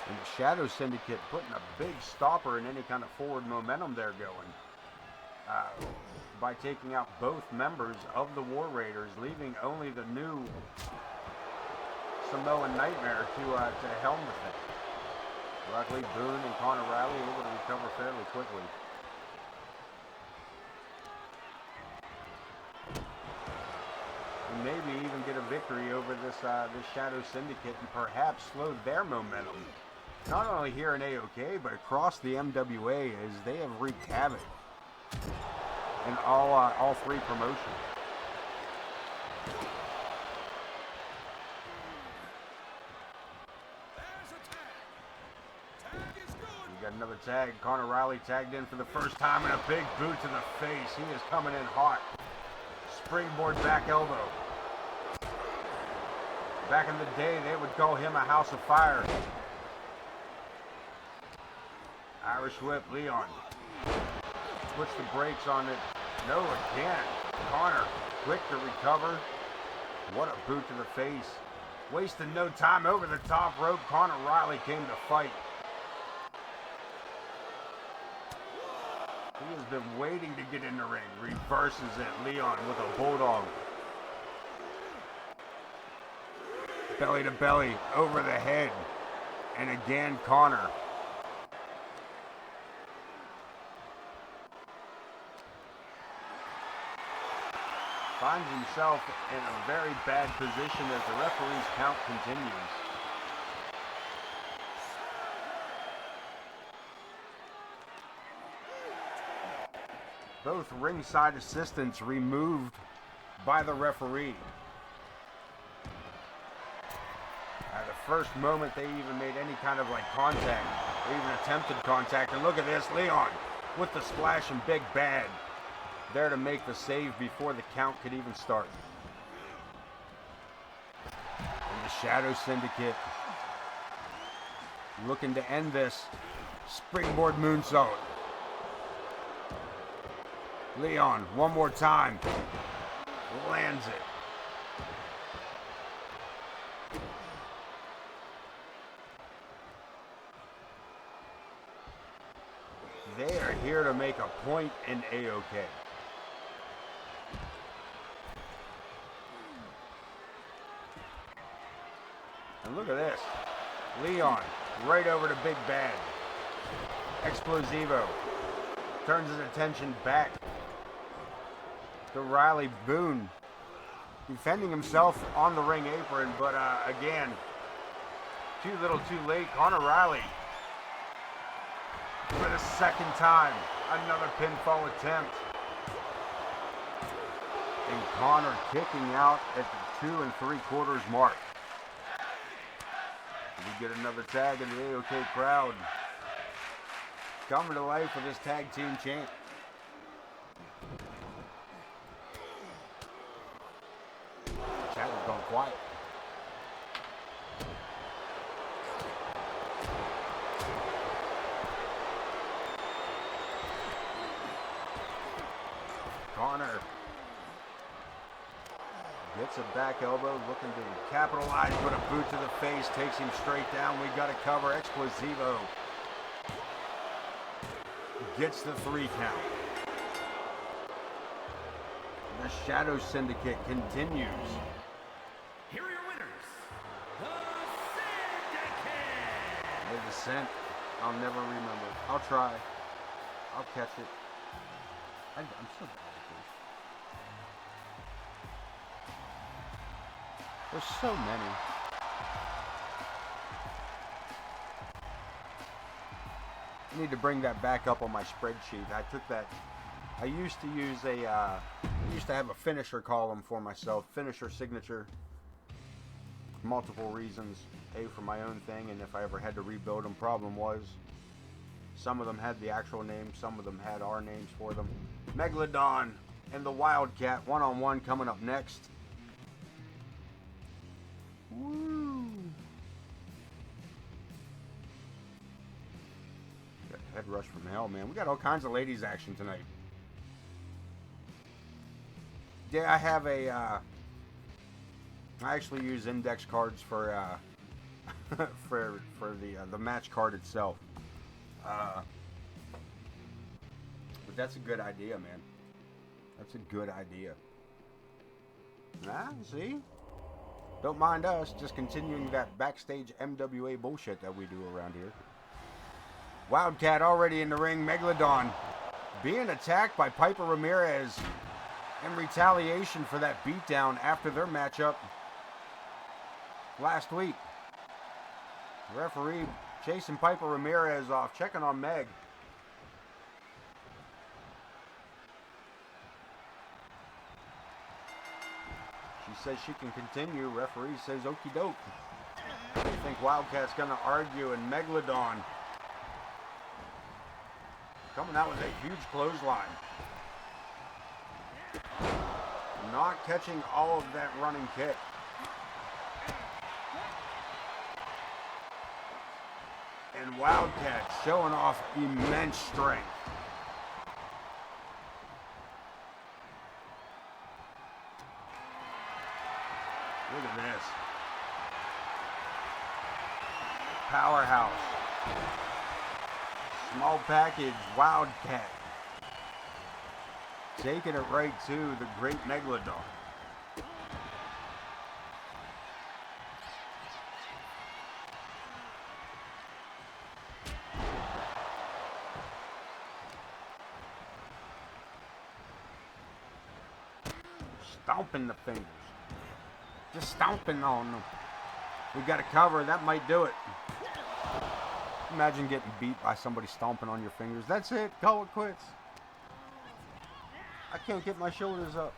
Speaker 1: And the Shadow Syndicate putting a big stopper in any kind of forward momentum they're going. By taking out both members of the War Raiders, leaving only the new Samoan Nightmare to helm the thing. Luckily, Boone and Connor Riley able to recover fairly quickly. And maybe even get a victory over this Shadow Syndicate and perhaps slow their momentum. Not only here in AoK, but across the MWA, as they have wreaked havoc in all 3 promotions. We got another tag. Connor Riley tagged in for the first time and a big boot to the face. He is coming in hot. Springboard back elbow. Back in the day, they would call him a house of fire. Irish whip, Leon. Puts the brakes on it. No, again. Connor, quick to recover. What a boot to the face. Wasting no time over the top rope. Connor Riley came to fight. He has been waiting to get in the ring. Reverses it. Leon with a bulldog. Belly to belly. Over the head. And again, Connor. Finds himself in a very bad position as the referee's count continues. Both ringside assistants removed by the referee. At the first moment they even made any kind of contact, or even attempted contact. And look at this, Leon with the splash and big bad. There to make the save before the count could even start. And the Shadow Syndicate looking to end this. Springboard moonsault. Leon, one more time. Lands it. They are here to make a point in AoK. And look at this. Leon, right over to Big Bad. Explosivo turns his attention back to Riley. Boone defending himself on the ring apron, but again, too little too late. Connor Riley for the second time. Another pinfall attempt. And Connor kicking out at the 2 3/4 mark. We get another tag in the AoK crowd. Coming to life for this tag team champ. Chat has gone quiet. Connor gets a back elbow, looking to capitalize, but a boot to the face takes him straight down. We got to cover. Explosivo gets the 3 count. The Shadow Syndicate continues.
Speaker 2: Here are your winners, the Syndicate.
Speaker 1: The Descent. I'll never remember. I'll try. I'll catch it. I'm so bad at this. There's so many. I need to bring that back up on my spreadsheet. I took that. I used to use I used to have a finisher column for myself. Finisher signature. Multiple reasons. A, for my own thing, and if I ever had to rebuild them. Problem was, some of them had the actual names, some of them had our names for them. Megalodon and the Wildcat one-on-one coming up next. Woo! Got head rush from hell, man. We got all kinds of ladies action tonight. Yeah, I have a. I actually use index cards for for the match card itself. But that's a good idea, man. That's a good idea. See? Don't mind us, just continuing that backstage MWA bullshit that we do around here. Wildcat already in the ring. Megalodon being attacked by Piper Ramirez in retaliation for that beatdown after their matchup last week. The referee chasing Piper Ramirez off, checking on Meg. She says she can continue. Referee says okie doke. I think Wildcat's gonna argue, and Megalodon coming out with a huge clothesline. Not catching all of that running kick. And Wildcat showing off immense strength. Look at this. Powerhouse. Small package Wildcat. Taking it right to the great Megalodon. Stomping the fingers. Just stomping on them. We got a cover. That might do it. Imagine getting beat by somebody stomping on your fingers. That's it. Call it quits. I can't get my shoulders up.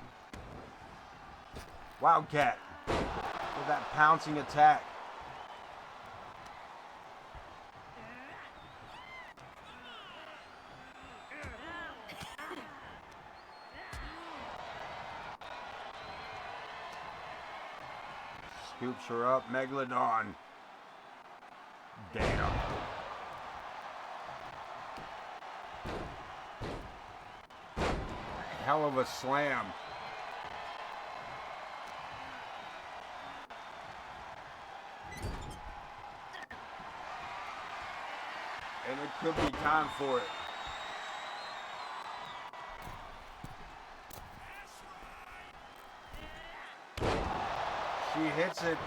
Speaker 1: Wildcat with that pouncing attack. Scoops her up. Megalodon. Damn. Hell of a slam. And it could be time for it. She hits it.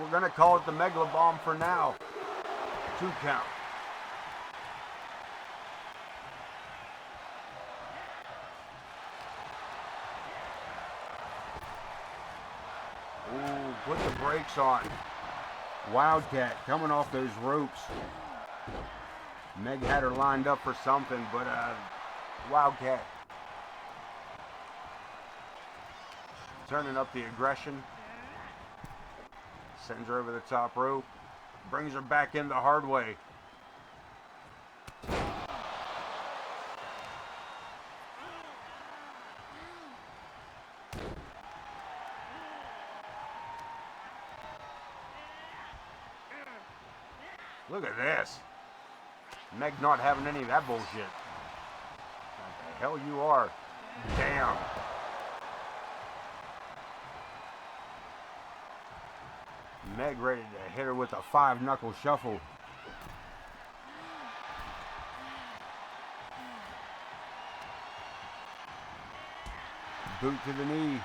Speaker 1: We're going to call it the Megalobomb for now. 2 count. Ooh, put the brakes on. Wildcat coming off those ropes. Meg had her lined up for something, but Wildcat turning up the aggression. Sends her over the top rope. Brings her back in the hard way. Look at this. Meg not having any of that bullshit. What the hell you are? Damn. Meg ready to hit her with a 5-knuckle shuffle. Boot to the knee.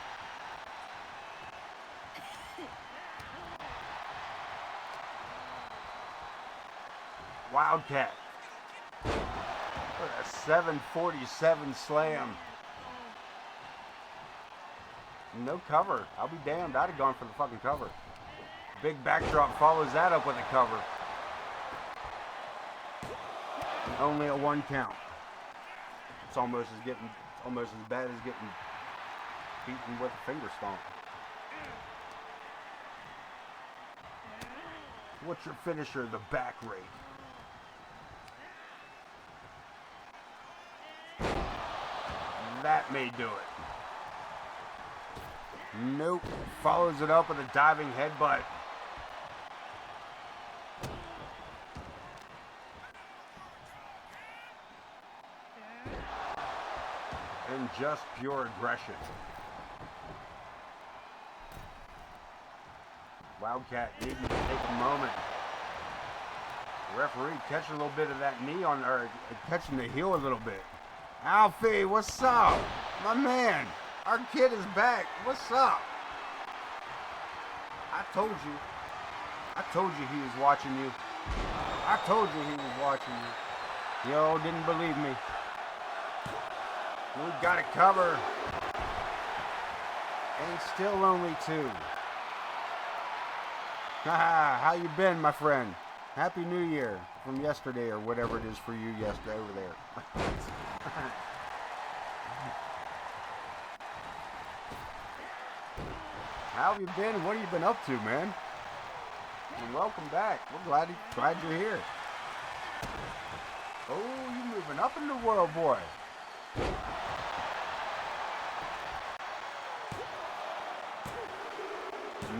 Speaker 1: Wildcat. A 747 slam. No cover. I'll be damned. I'd have gone for the fucking cover. Big backdrop follows that up with a cover. And only a 1 count. It's almost as bad as getting beaten with a finger stomp. What's your finisher? The back rake. That may do it. Nope. Follows it up with a diving headbutt. And just pure aggression. Wildcat needing to take a moment. The referee catching a little bit of that knee on, or catching the heel a little bit. Alfie, what's up? My man, our kid is back. What's up? I told you he was watching you. I told you he was watching you. Yo, didn't believe me. We got it covered. And still only 2. Haha, how you been, my friend? Happy New Year from yesterday or whatever it is for you yesterday over there. How have you been? What have you been up to, man? And welcome back. We're glad you're here. Oh, you moving up in the world, boy.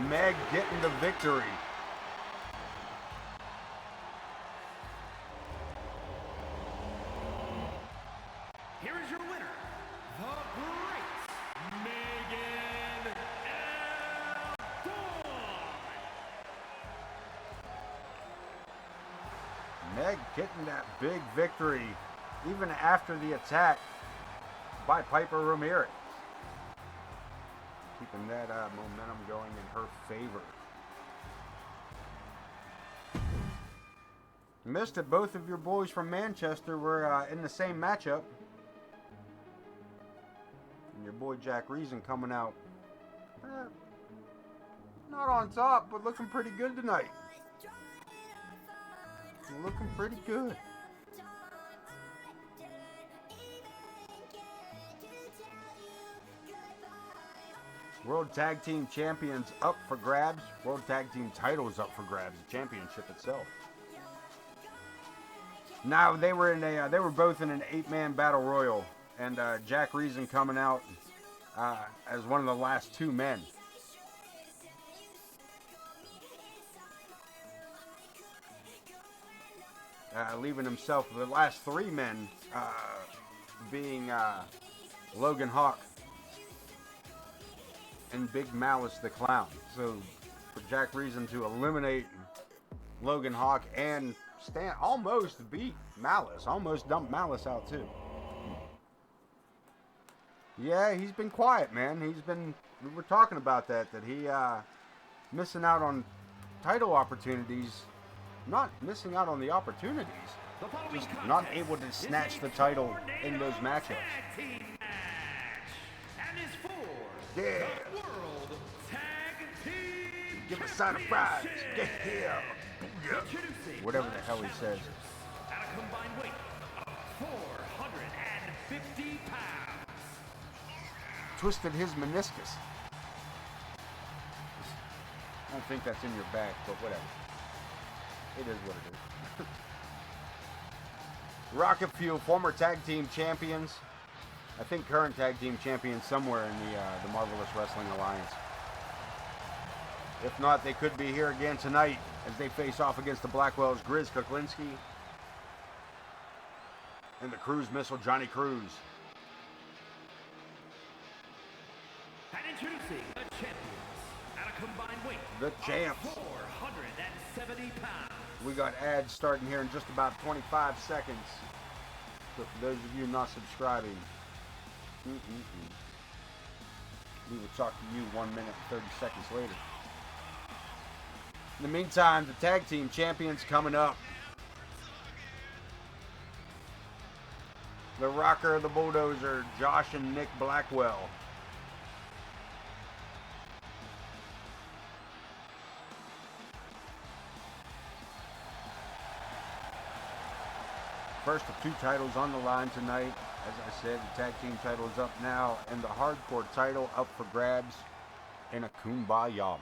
Speaker 1: Meg getting the victory.
Speaker 2: Here is your winner, the great Megan
Speaker 1: Meg getting that big victory, even after the attack by Piper Ramirez. Keeping that momentum going in her favor. Missed it. Both of your boys from Manchester were in the same matchup. And your boy Jack Reason coming out not on top, but looking pretty good tonight. Looking pretty good. World Tag Team Champions up for grabs. World Tag Team titles up for grabs. The championship itself. Now they were both in an 8-man battle royal, and Jack Reason coming out as one of the last 2 men. Leaving himself the last 3 men being Logan Hawk and Big Malice the Clown. So for Jack Reason to eliminate Logan Hawk and almost beat Malice, almost dumped Malice out too. Yeah, he's been quiet, man. We were talking about that he missing out on title opportunities. Not missing out on the opportunities, just not able to snatch the title in those matchups. Yeah.
Speaker 2: World Tag Team
Speaker 1: Give a sign of pride. Get here. Yeah. Whatever the hell he says.
Speaker 2: At a combined weight of 450 pounds.
Speaker 1: Twisted his meniscus. I don't think that's in your bag, but whatever. It is what it is. Rocket Fuel, former tag team champions. I think current tag team champions somewhere in the Marvelous Wrestling Alliance. If not, they could be here again tonight as they face off against the Blackwells, Grizz Kuklinski and the Cruise Missile, Johnny Cruz.
Speaker 2: And introducing the champions at a combined weight
Speaker 1: The champs.
Speaker 2: of 470 pounds.
Speaker 1: We got ads starting here in just about 25 seconds. So for those of you not subscribing, We will talk to you 1 minute and 30 seconds later. In the meantime, the tag team champions coming up. The Rocker, the Bulldozer, Josh and Nick Blackwell. First of 2 titles on the line tonight. As I said, the tag team title is up now, and the hardcore title up for grabs in a Kumbaya match.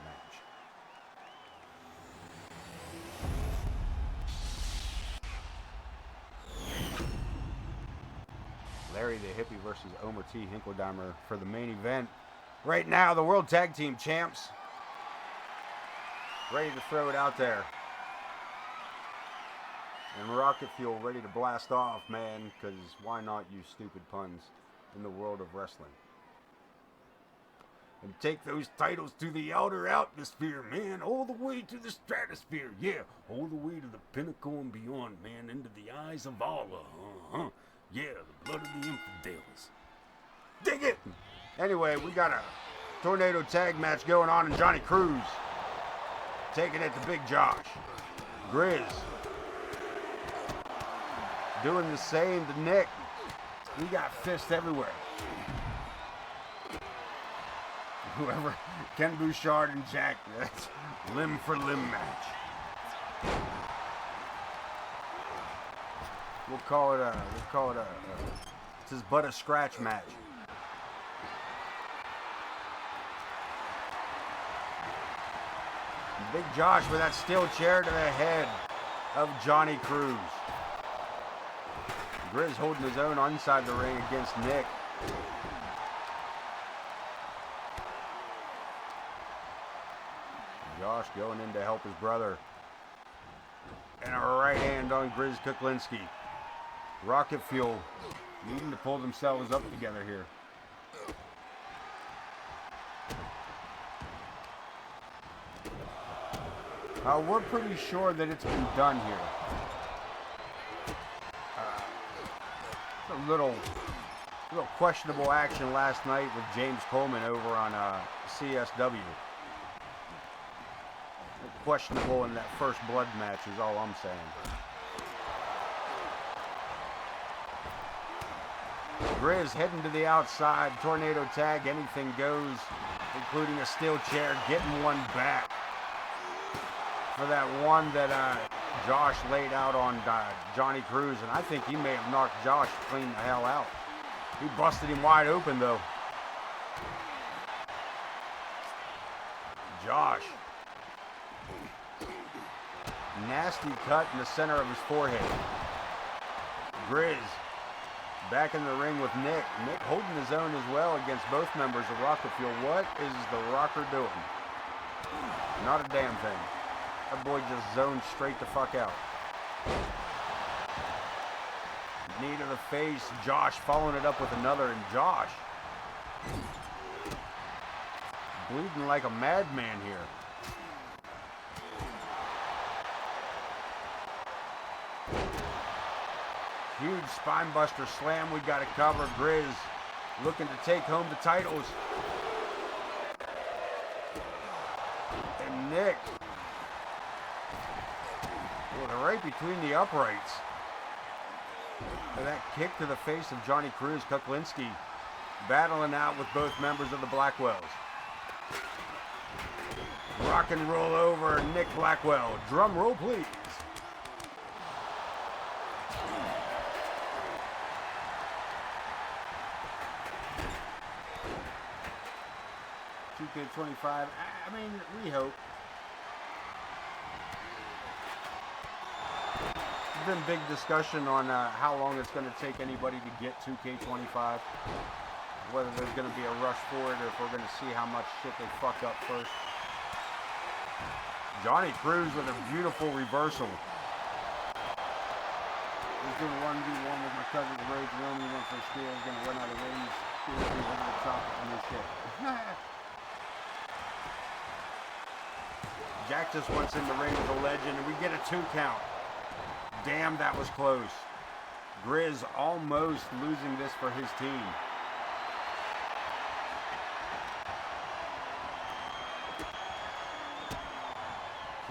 Speaker 1: Larry the Hippie versus Omer T. Hinkledimer for the main event. Right now, the World Tag Team Champs. Ready to throw it out there. And Rocket Fuel ready to blast off, man, because why not use stupid puns in the world of wrestling? And take those titles to the outer atmosphere, man, all the way to the stratosphere, yeah, all the way to the pinnacle and beyond, man, into the eyes of Allah, yeah, the blood of the infidels. Dig it! Anyway, we got a tornado tag match going on in Johnny Cruz. Taking it to Big Josh. Grizz. Doing the same to Nick. We got fists everywhere. Whoever, Ken Bouchard and Jack, that's limb for limb match. We'll call it a, this is but a scratch match. Big Josh with that steel chair to the head of Johnny Cruz. Grizz holding his own inside the ring against Nick. Josh going in to help his brother. And a right hand on Grizz Kuklinski. Rocket Fuel needing to pull themselves up together here. We're pretty sure that it's been done here. A little questionable action last night with James Coleman over on CSW. Questionable in that first blood match is all I'm saying. Grizz heading to the outside, tornado tag, anything goes, including a steel chair, getting one back for that one that Josh laid out on Johnny Cruz, and I think he may have knocked Josh clean the hell out. He busted him wide open though. Josh. Nasty cut in the center of his forehead. Grizz back in the ring with Nick. Nick holding his own as well against both members of Rocket Fuel. What is the Rocker doing? Not a damn thing. That boy just zoned straight the fuck out. Knee to the face. Josh following it up with another, and Josh bleeding like a madman here. Huge spinebuster slam. We got it covered. Grizz looking to take home the titles. And Nick with a right between the uprights. And that kick to the face of Johnny Cruz. Kuklinski battling out with both members of the Blackwells. Rock and roll over Nick Blackwell. Drum roll, please. 2K25. I mean, we hope. There's been big discussion on how long it's going to take anybody to get 2K25. Whether there's going to be a rush for it or if we're going to see how much shit they fuck up first. Johnny Cruz with a beautiful reversal. He's doing 1v1 with my cousin Rage Romy. Went for a steal. He's going to run out of range. He's over the top of this shit. Jack just wants in the ring with a legend, and we get a 2 count. Damn, that was close. Grizz almost losing this for his team.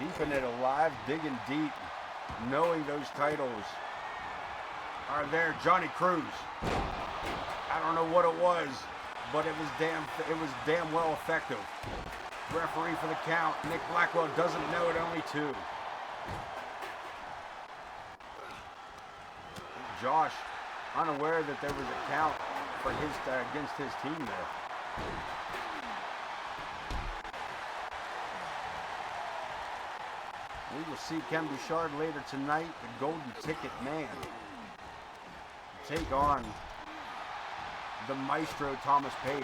Speaker 1: Keeping it alive, digging deep, knowing those titles are there. Johnny Cruz. I don't know what it was, but it was damn well effective. Referee for the count. Nick Blackwell doesn't know it, only 2. Josh, unaware that there was a count for his against his team there. We will see Ken Bouchard later tonight, the Golden Ticket Man, take on the Maestro Thomas Page.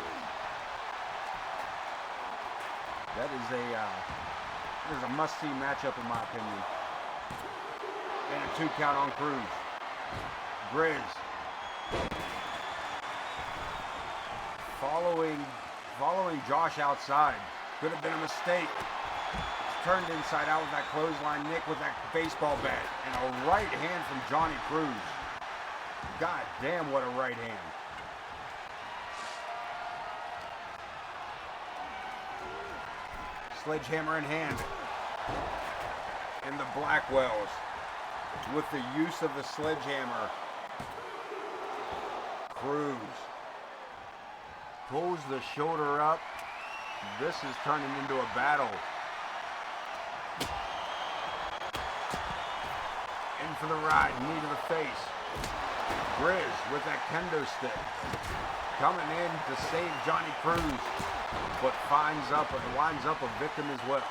Speaker 1: That is a must-see matchup in my opinion. And a 2 count on Cruz. Grizz following Josh outside. Could have been a mistake. It's turned inside out with that clothesline. Nick with that baseball bat. And a right hand from Johnny Cruz. God damn, what a right hand. Sledgehammer in hand. And the Blackwells with the use of the sledgehammer. Cruz pulls the shoulder up. This is turning into a battle. In for the ride, knee to the face. Grizz with that kendo stick. Coming in to save Johnny Cruz, but winds up a victim as well.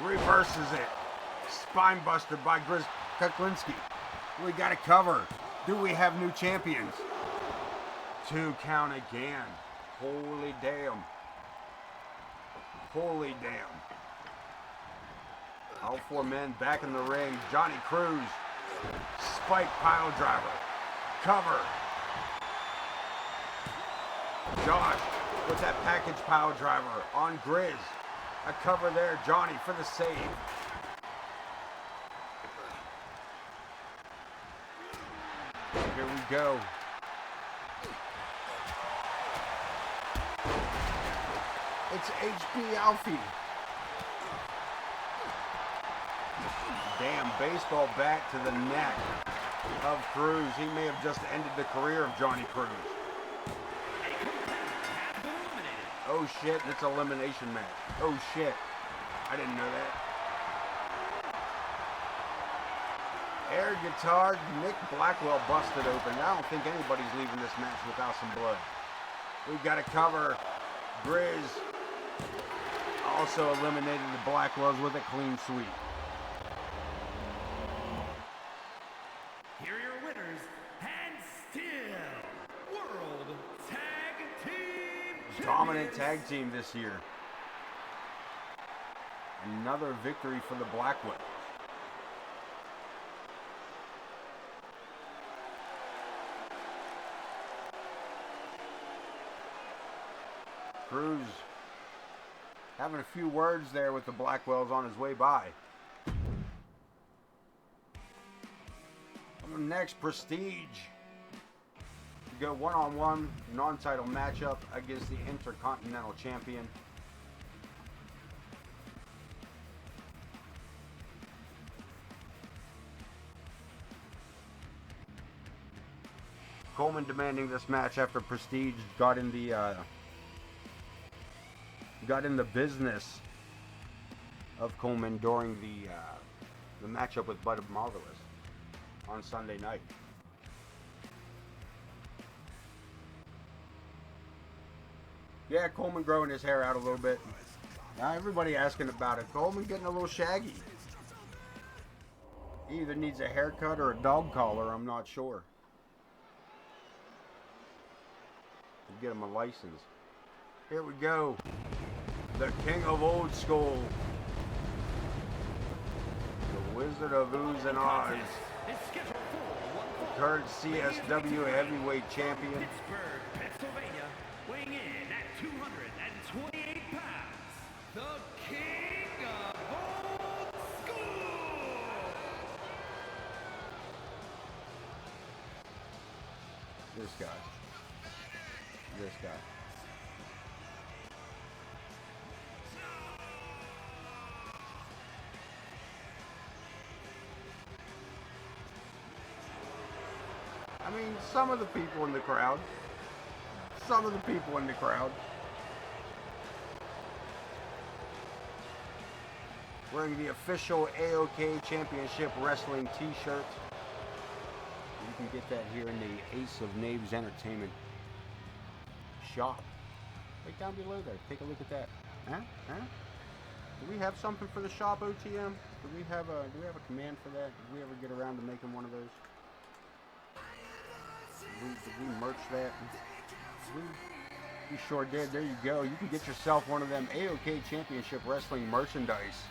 Speaker 1: Reverses it. Spine buster by Grizz Kuklinski. We got to cover. Do we have new champions? 2 count again. Holy damn. Holy damn. All 4 men back in the ring. Johnny Cruz. Spike pile driver. Cover. Josh with that package pile driver on Grizz. A cover there. Johnny for the save. Here we go. It's HB Alfie. Damn, baseball bat to the neck of Cruz. He may have just ended the career of Johnny Cruz. Oh shit, it's an elimination match. Oh shit. I didn't know that. Air guitar, Nick Blackwell busted open. I don't think anybody's leaving this match without some blood. We've got to cover. Grizz also eliminated the Blackwells with a clean sweep.
Speaker 2: Here are your winners, and still World Tag Team
Speaker 1: Dominant tag team this year. Another victory for the Blackwells. Cruz having a few words there with the Blackwells on his way by. Next, Prestige. We go one-on-one non-title matchup against the Intercontinental Champion. Coleman demanding this match after Prestige got in the business of Coleman during the matchup with Bud Marvelous on Sunday night. Yeah, Coleman growing his hair out a little bit. Now everybody asking about it. Coleman getting a little shaggy. He either needs a haircut or a dog collar, I'm not sure. Get him a license. Here we go. The king of old school. The Wizard of Oohs and Ahs. The current CSW heavyweight champion.
Speaker 2: Pittsburgh, Pennsylvania, weighing in at 228 pounds, the king of old school.
Speaker 1: This guy. This guy. mean, some of the people in the crowd. Some of the people in the crowd. Wearing the official AoK Championship Wrestling t-shirt. You can get that here in the Ace of Knaves Entertainment shop. Right down below there. Take a look at that. Huh? Do we have something for the shop, OTM? Do we have a command for that? Did we ever get around to making one of those? Did we merch that? We sure did. There you go. You can get yourself one of them AoK Championship Wrestling merchandise.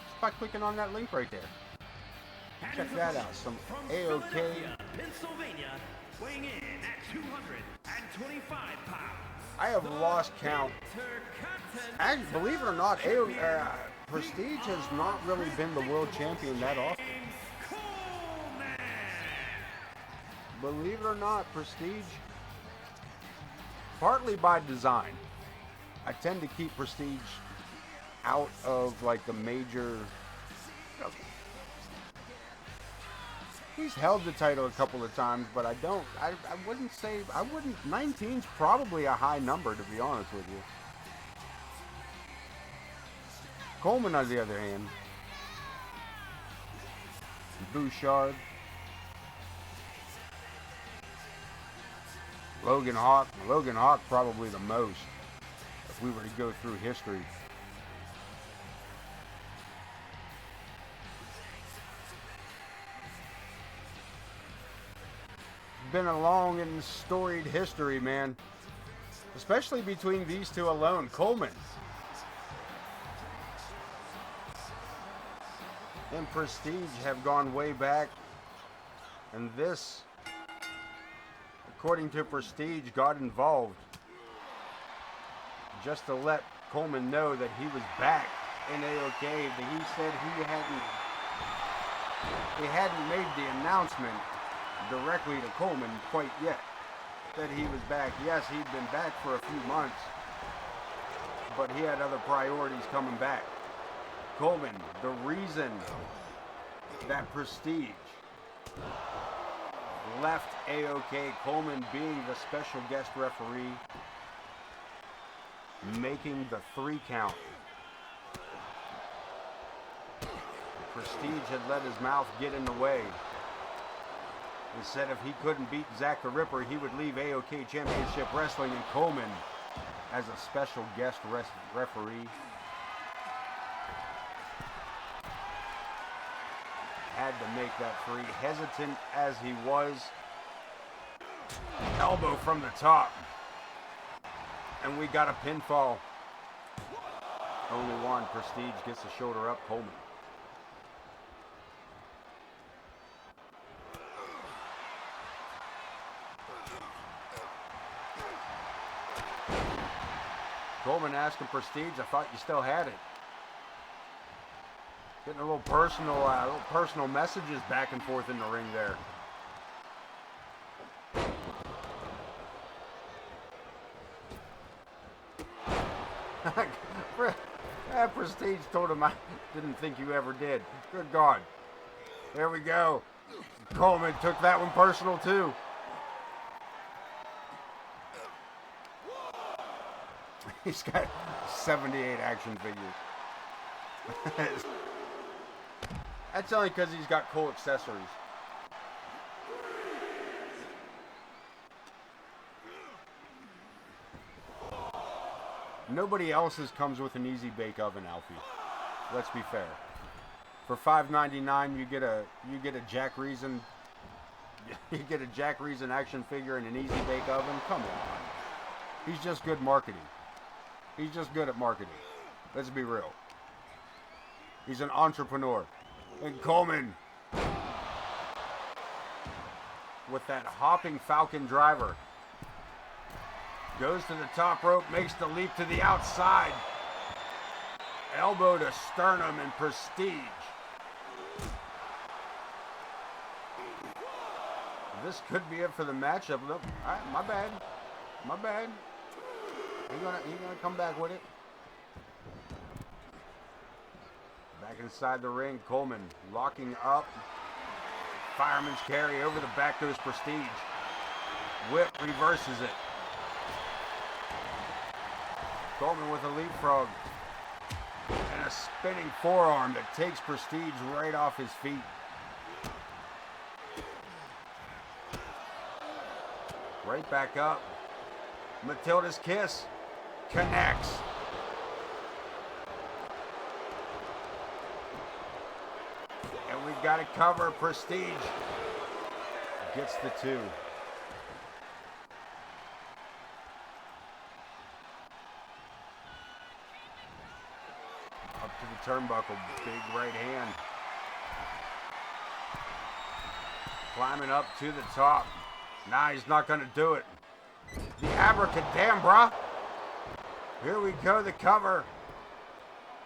Speaker 1: Just by clicking on that link right there. Check that out. Some AoK.
Speaker 2: Pennsylvania, weighing in at 225 pounds.
Speaker 1: I have lost count. Actually, believe it or not, Prestige has not really been the world champion that often. Believe it or not, Prestige, partly by design. I tend to keep Prestige out of like the major. He's held the title a couple of times, but I wouldn't say, 19's probably a high number, to be honest with you. Coleman, on the other hand, Bouchard, Logan Hawk probably the most, if we were to go through history. Been a long and storied history, man. Especially between these two alone. Coleman and Prestige have gone way back. And this, according to Prestige, got involved just to let Coleman know that he was back in AoK. That he said he hadn't made the announcement directly to Coleman quite yet that he was back. Yes, he'd been back for a few months, but he had other priorities coming back. Coleman, the reason that Prestige left AoK, Coleman being the special guest referee, making the 3 count. Prestige had let his mouth get in the way. He said if he couldn't beat Zach the Ripper, he would leave AoK Championship Wrestling, and Coleman, as a special guest referee, had to make that 3. Hesitant as he was, elbow from the top, and we got a pinfall. Only one. Prestige gets the shoulder up. Coleman. Coleman asking Prestige, I thought you still had it. Getting a little personal messages back and forth in the ring there. Prestige told him, I didn't think you ever did. Good God. There we go. Coleman took that one personal too. He's got 78 action figures. That's only because he's got cool accessories. Nobody else's comes with an easy bake oven, Alfie. Let's be fair. For $5.99, you get a Jack Reason. You get a Jack Reason action figure and an easy bake oven. Come on. He's just good marketing. He's just good at marketing. Let's be real. He's an entrepreneur. And Coleman, with that hopping Falcon driver, goes to the top rope, makes the leap to the outside. Elbow to sternum and Prestige. This could be it for the matchup. Look, all right, my bad. My bad. He's gonna come back with it. Back inside the ring, Coleman locking up. Fireman's carry over the back goes Prestige. Whip reverses it. Coleman with a leapfrog. And a spinning forearm that takes Prestige right off his feet. Right back up. Matilda's kiss connects. And we've got to cover. Prestige gets the 2. Up to the turnbuckle, big right hand. Climbing up to the top. Nah, he's not going to do it. The abracadabra. Here we go, the cover.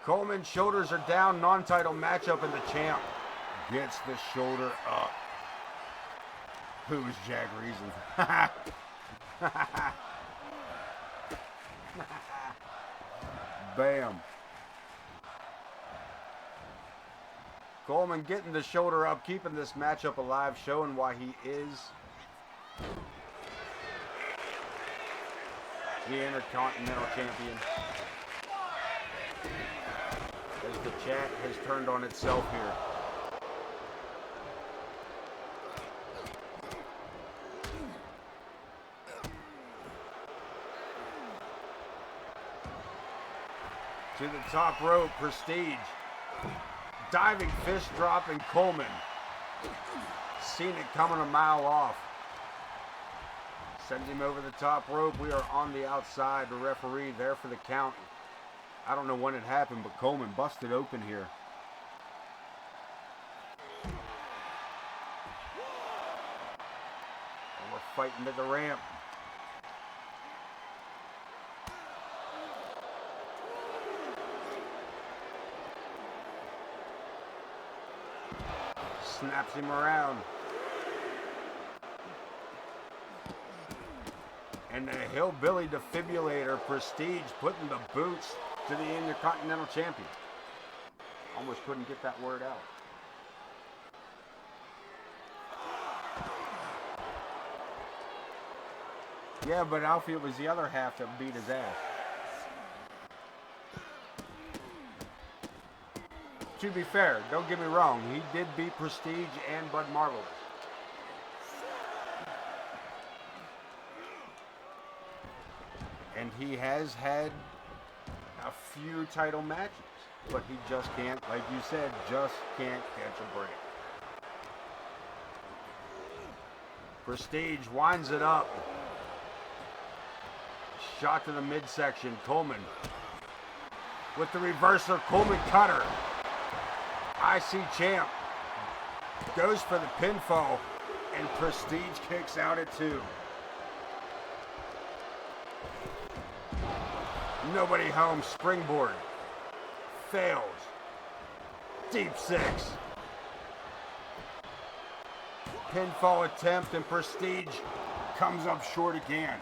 Speaker 1: Coleman's shoulders are down, non-title matchup, and the champ gets the shoulder up. Who's Jack Reason? Bam. Coleman getting the shoulder up, keeping this matchup alive, showing why he is the Intercontinental Champion. As the chat has turned on itself here. To the top rope, Prestige. Diving fist drop, and Coleman. Seen it coming a mile off. Sends him over the top rope. We are on the outside. The referee there for the count. I don't know when it happened, but Coleman busted open here. And we're fighting to the ramp. Snaps him around. And the hillbilly defibrillator, Prestige, putting the boots to the Intercontinental Champion. Almost couldn't get that word out. Yeah, but Alfie, it was the other half that beat his ass. To be fair, don't get me wrong, he did beat Prestige and Bud Marvelous. And he has had a few title matches, but he just can't, like you said, just can't catch a break. Prestige winds it up. Shot to the midsection. Coleman with the reversal. Coleman cutter. IC champ goes for the pinfall, and Prestige kicks out at 2. Nobody home. Springboard. Fails. Deep 6. Pinfall attempt, and Prestige comes up short again.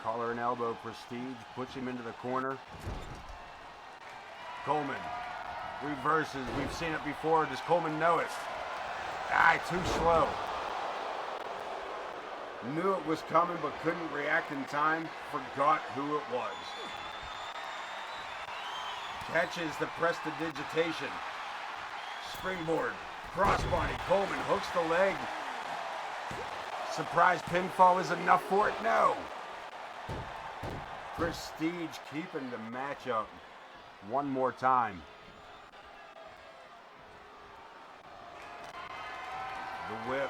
Speaker 1: Collar and elbow. Prestige puts him into the corner. Coleman reverses. We've seen it before. Does Coleman know it? Too slow. Knew it was coming but couldn't react in time. Forgot who it was. Catches the prestidigitation. Springboard. Crossbody. Coleman hooks the leg. Surprise pinfall is enough for it? No. Prestige keeping the match up one more time. The whip.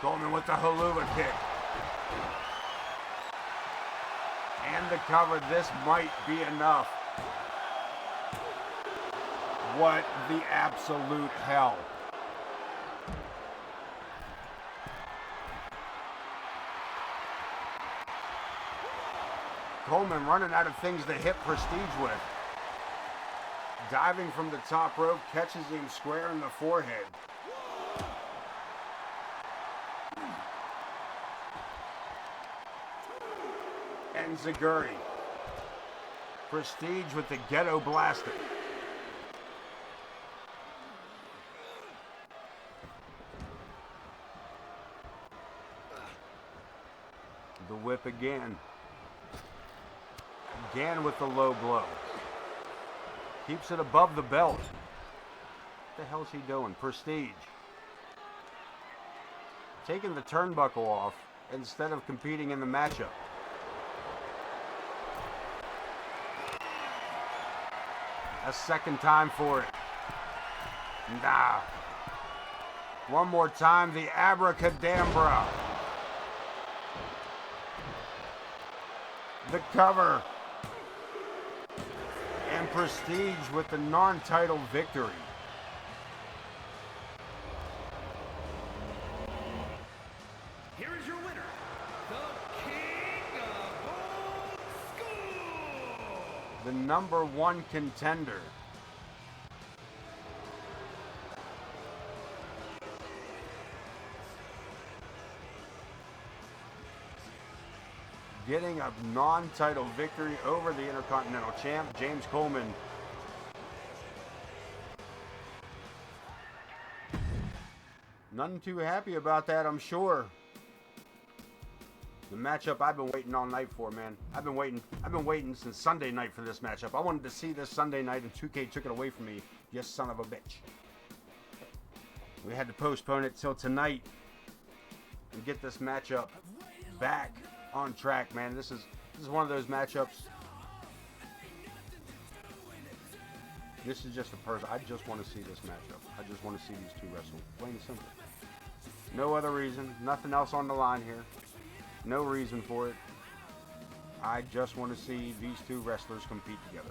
Speaker 1: Coleman with the haluva kick. And the cover. This might be enough. What the absolute hell. Coleman running out of things to hit Prestige with. Diving from the top rope, catches him square in the forehead. And Zaguri. Prestige with the Ghetto Blaster. The whip again. Again with the low blow. Keeps it above the belt. What the hell is he doing? Prestige. Taking the turnbuckle off instead of competing in the matchup. A second time for it. Nah. One more time, the abracadabra. The cover. And Prestige with the non-title victory.
Speaker 2: Here is your winner, the King of Old School.
Speaker 1: The number one contender. Getting a non-title victory over the Intercontinental Champ, James Coleman. Nothing too happy about that, I'm sure. The matchup I've been waiting all night for, man. I've been waiting since Sunday night for this matchup. I wanted to see this Sunday night and 2K took it away from me. You son of a bitch. We had to postpone it till tonight and get this matchup back on track, man. This is one of those matchups. This is just a person. I just want to see this matchup. I just want to see these two wrestle. Plain and simple. No other reason. Nothing else on the line here. No reason for it. I just want to see these two wrestlers compete together.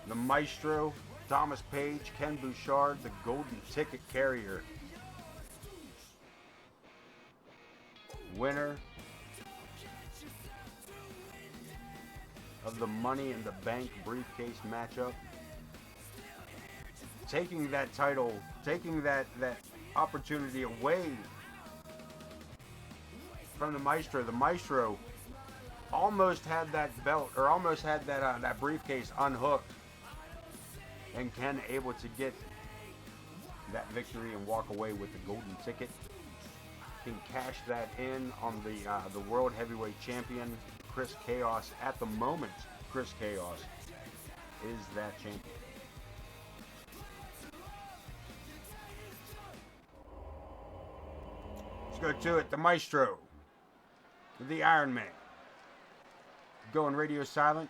Speaker 1: The Maestro, Thomas Page, Ken Bouchard, the golden ticket carrier. Winner of the Money in the Bank briefcase matchup. Taking that title, taking that opportunity away from the Maestro. The Maestro almost had that belt, or almost had that briefcase unhooked, and Ken able to get that victory and walk away with the golden ticket. Can cash that in on the World Heavyweight Champion, Chris Chaos. At the moment, Chris Chaos is that champion. Let's go to it. The Maestro, the Iron Man, going radio silent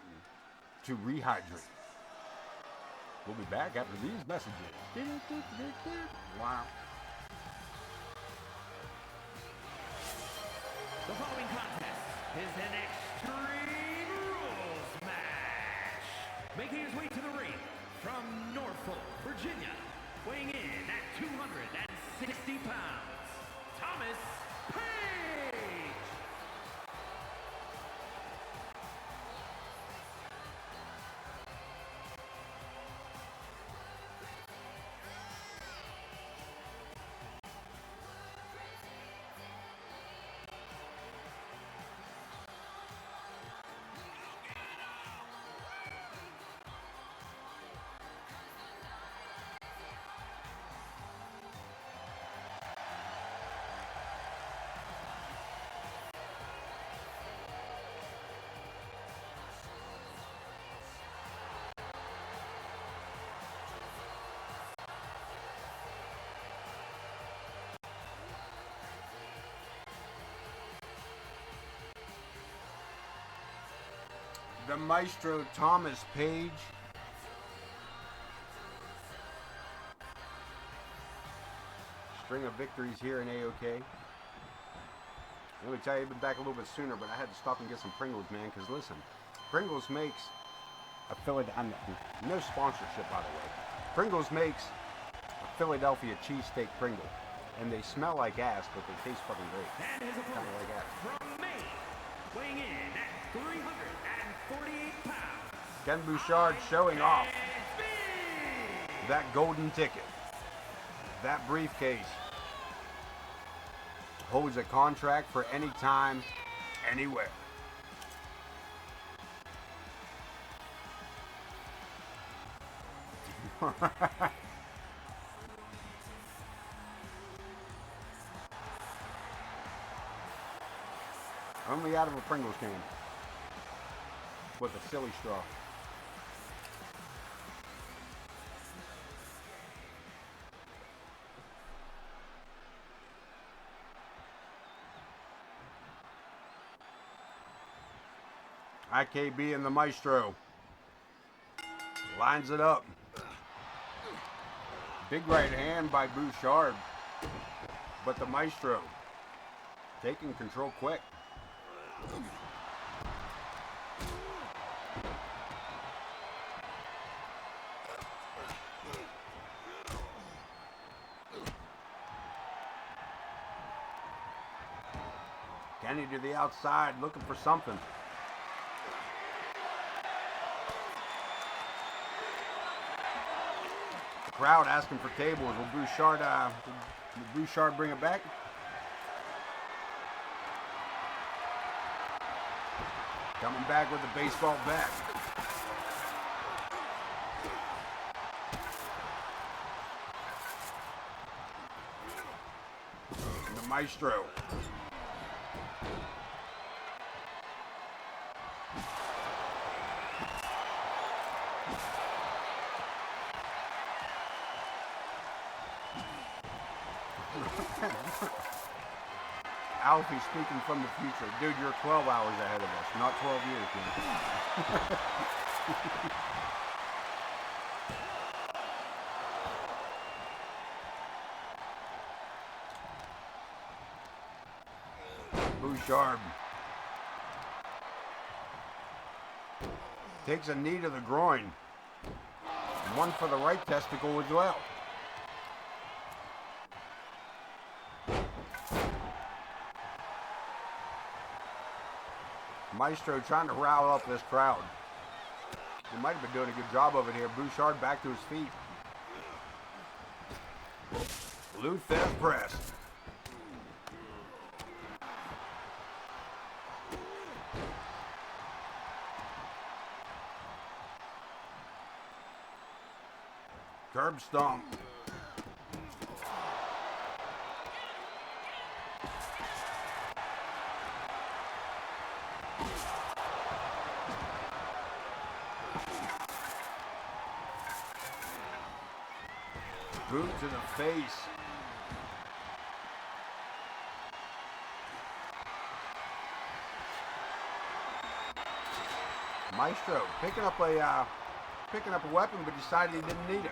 Speaker 1: to rehydrate. We'll be back after these messages. Wow.
Speaker 2: The following contest is an Extreme Rules match. Making his way to the ring from Norfolk, Virginia, weighing in at 260 pounds, Thomas Page.
Speaker 1: The Maestro, Thomas Page. String of victories here in AoK. Let me tell you, I've been back a little bit sooner, but I had to stop and get some Pringles, man, because listen, Pringles makes a Philadelphia, no sponsorship, by the way. Pringles makes a Philadelphia cheesesteak Pringle, and they smell like ass, but they taste fucking great.
Speaker 2: And his opponent
Speaker 1: Like ass.
Speaker 2: from Maine, weighing in at 348 pounds.
Speaker 1: Ken Bouchard showing off that golden ticket, that briefcase, holds a contract for any time, anywhere. Only out of a Pringles can. With a silly straw. IKB and the Maestro. Lines it up. Big right hand by Bouchard. But the Maestro taking control quick. Kenny to the outside, looking for something. The crowd asking for tables. Will Bouchard bring it back? Coming back with the baseball bat. And the Maestro. Alfie speaking from the future. Dude, you're 12 hours ahead of us, not 12 years, man. Bouchard takes a knee to the groin. One for the right testicle as well. Maestro trying to rile up this crowd. He might have been doing a good job of it here. Bouchard back to his feet. Luthez press. Curb stomp. Boot to the face. Maestro picking up a weapon, but decided he didn't need it.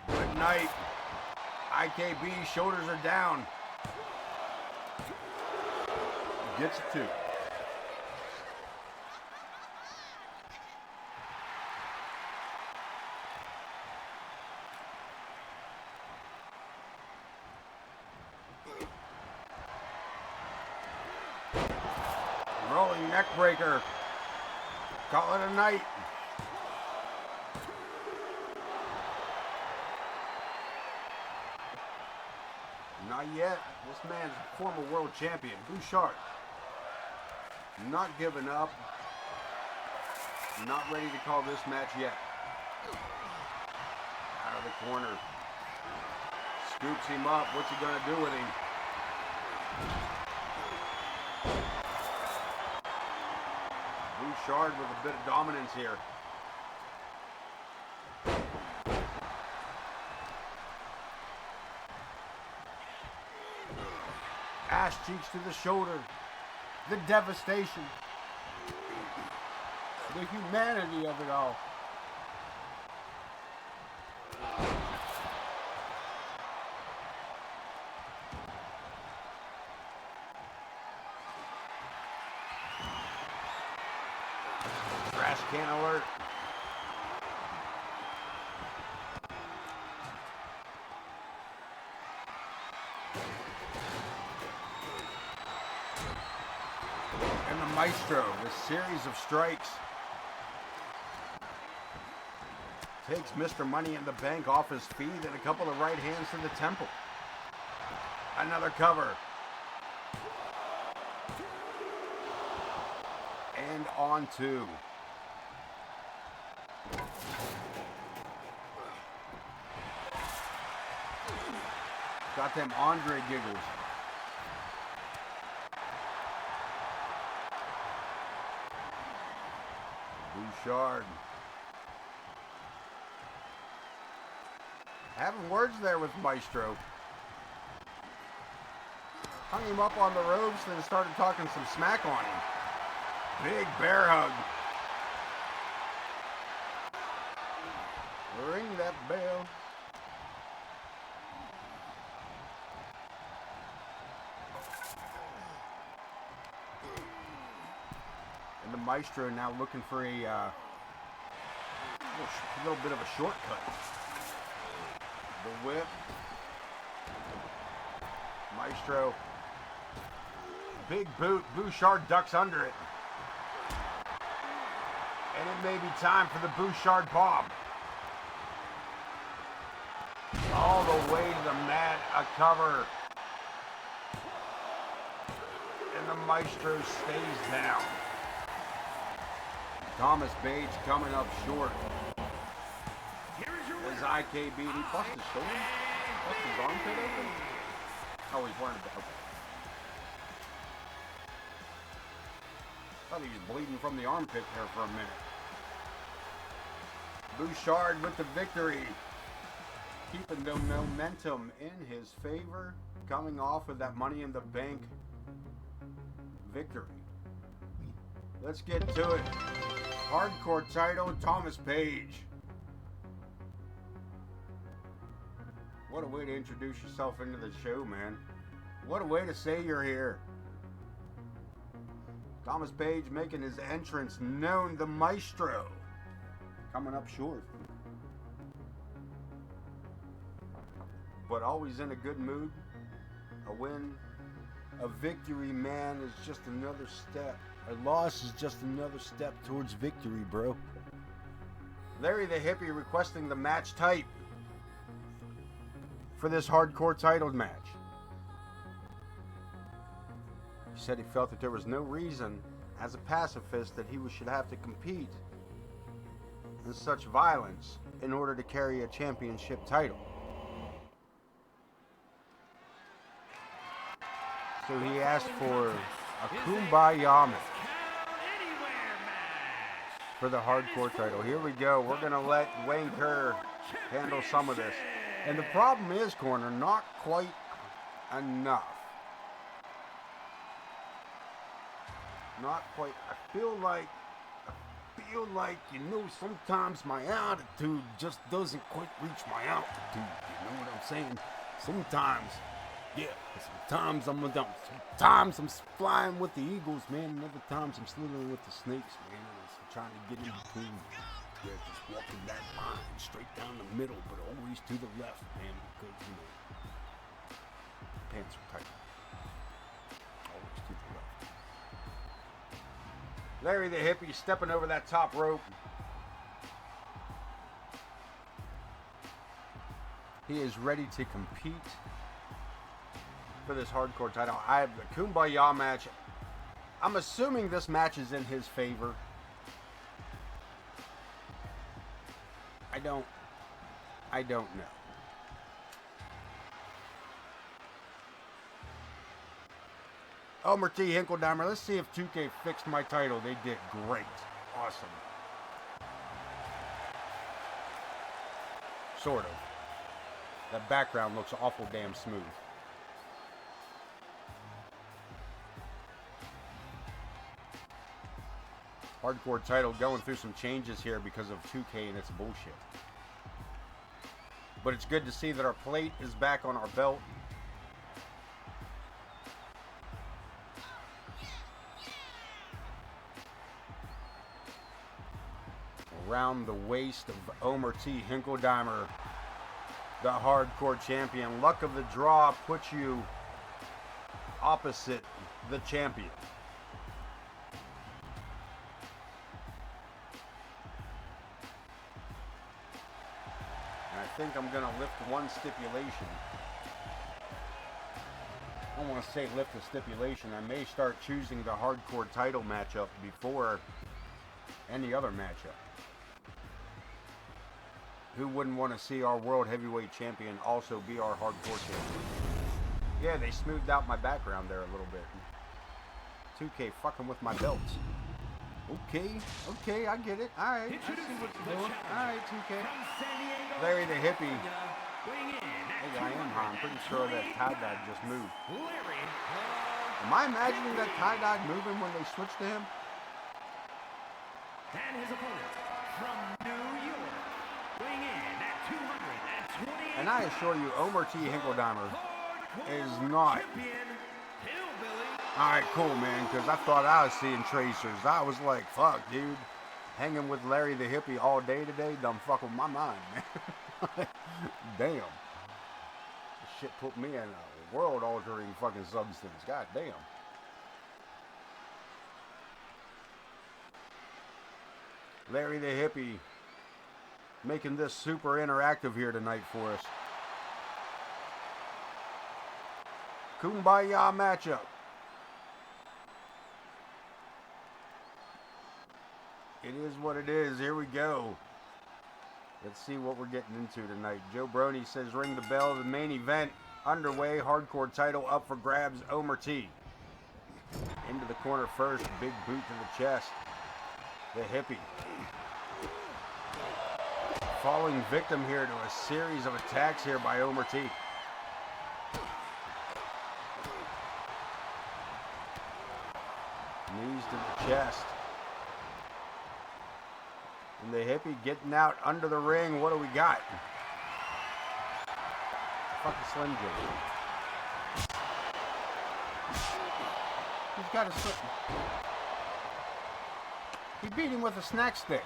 Speaker 1: Good night. IKB shoulders are down. Gets it too. Rolling neck breaker. Call it a night. Not yet. This man's a former world champion. Bouchard. Not giving up. Not ready to call this match yet. Out of the corner. Scoops him up. What's he going to do with him? Bouchard with a bit of dominance here. Ass cheeks to the shoulder. The devastation. The humanity of it all. Trash can alert. And the Maestro, this series of strikes, takes Mr. Money in the Bank off his feet and a couple of right hands to the temple. Another cover. And on two. Got them Andre giggles. Bouchard. Having words there with Maestro. Hung him up on the ropes, then started talking some smack on him. Big bear hug. Ring that bell. And the Maestro now looking for a little bit of a shortcut. The whip. Maestro. Big boot. Bouchard ducks under it. And it may be time for the Bouchard bomb. All the way to the mat. A cover. And the Maestro stays down. Thomas Page coming up short. As IKB, he bust his shoulder? Bust his armpit open? Oh, he's wearing a belt. Thought he was bleeding from the armpit there for a minute. Bouchard with the victory. Keeping the momentum in his favor. Coming off of that Money in the Bank victory. Let's get to it. Hardcore title, Thomas Page. What a way to introduce yourself into the show, man. What a way to say you're here. Thomas Page making his entrance known, the Maestro. Coming up short. But always in a good mood. A win. A victory, man, is just another step. A loss is just another step towards victory, bro. Larry the Hippie requesting the match type for this hardcore title match. He said he felt that there was no reason, as a pacifist, that he should have to compete in such violence in order to carry a championship title. So he asked for a Kumbaya match for the hardcore title. Here we go. We're going to let Wayne Kerr handle some of this. And the problem is, Corner, not quite enough. Not quite. I feel like, you know, sometimes my attitude just doesn't quite reach my altitude. You know what I'm saying? Sometimes, yeah, sometimes I'm flying with the eagles, man, and other times I'm slithering with the snakes, man, and I'm trying to get in between. Yeah, just walking that line straight down the middle, but always to the left, man, because, you know, pants are tight. Always to the left. Larry the Hippie stepping over that top rope. He is ready to compete for this hardcore title. I have the Kumbaya match. I'm assuming this match is in his favor. I don't know. Omer T. Hinkledimer, let's see if 2K fixed my title. They did great. Awesome. Sort of. That background looks awful damn smooth. Hardcore title going through some changes here because of 2K and its bullshit. But it's good to see that our plate is back on our belt. Around the waist of Omer T. Hinkledimer, the hardcore champion. Luck of the draw puts you opposite the champion. And I think I'm going to lift one stipulation. don't want to say lift the stipulation. I may start choosing the hardcore title matchup before any other matchup. Who wouldn't want to see our World Heavyweight Champion also be our hardcore champion? Yeah, they smoothed out my background there a little bit. 2K fucking with my belts. Okay, I get it. Alright, I see what you're doing. Alright, 2K. Larry the Hippie. Hey, I am high. I'm pretty sure that tie-dye just moved. Am I imagining that tie-dye moving when they switched to him?
Speaker 2: And his opponent from New York, weighing in at 220.
Speaker 1: And I assure you, Omer T. Hinkledimer is not. Alright, cool, man, because I thought I was seeing tracers. I was like, fuck, dude. Hanging with Larry the Hippie all day today done fuck with my mind, man. Damn. This shit put me in a world-altering fucking substance. God damn. Larry the Hippie making this super interactive here tonight for us. Kumbaya matchup. It is what it is. Here we go. Let's see what we're getting into tonight. Joe Brony says ring the bell. The main event underway. Hardcore title up for grabs. Omer T. Into the corner first. Big boot to the chest. The Hippie. Falling victim here to a series of attacks here by Omer T. Knees to the chest. And the Hippie getting out under the ring. What do we got? Fucking Slim Jim. He's got a slip. He beat him with a snack stick.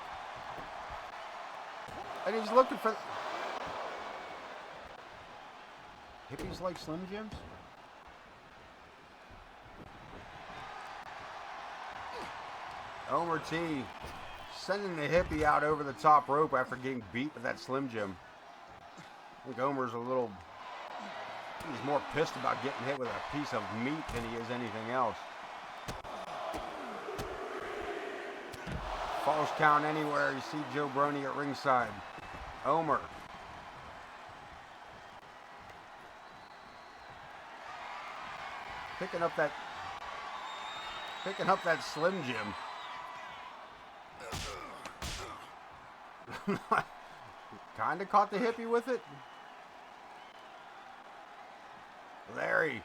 Speaker 1: And he's looking for... Hippies like Slim Jims? Omer T. sending the Hippie out over the top rope after getting beat with that Slim Jim. I think Omer's a little... He's more pissed about getting hit with a piece of meat than he is anything else. False count anywhere. You see Joe Brony at ringside. Omer. Picking up that Slim Jim. Kind of caught the Hippie with it. Larry.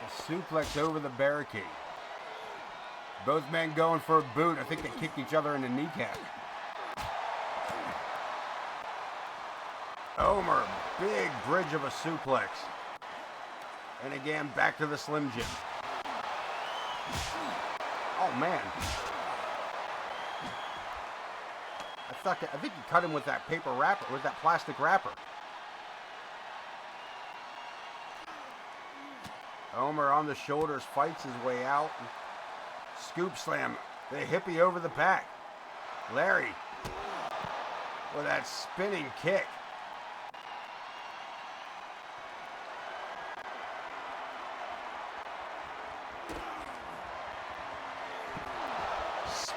Speaker 1: A suplex over the barricade. Both men going for a boot. I think they kicked each other in the kneecap. Omer, big bridge of a suplex. And again, back to the Slim Jim. Oh, man. I think he cut him with that paper wrapper, with that plastic wrapper. Omer on the shoulders, fights his way out. Scoop slam, the Hippie over the back. Larry with that spinning kick.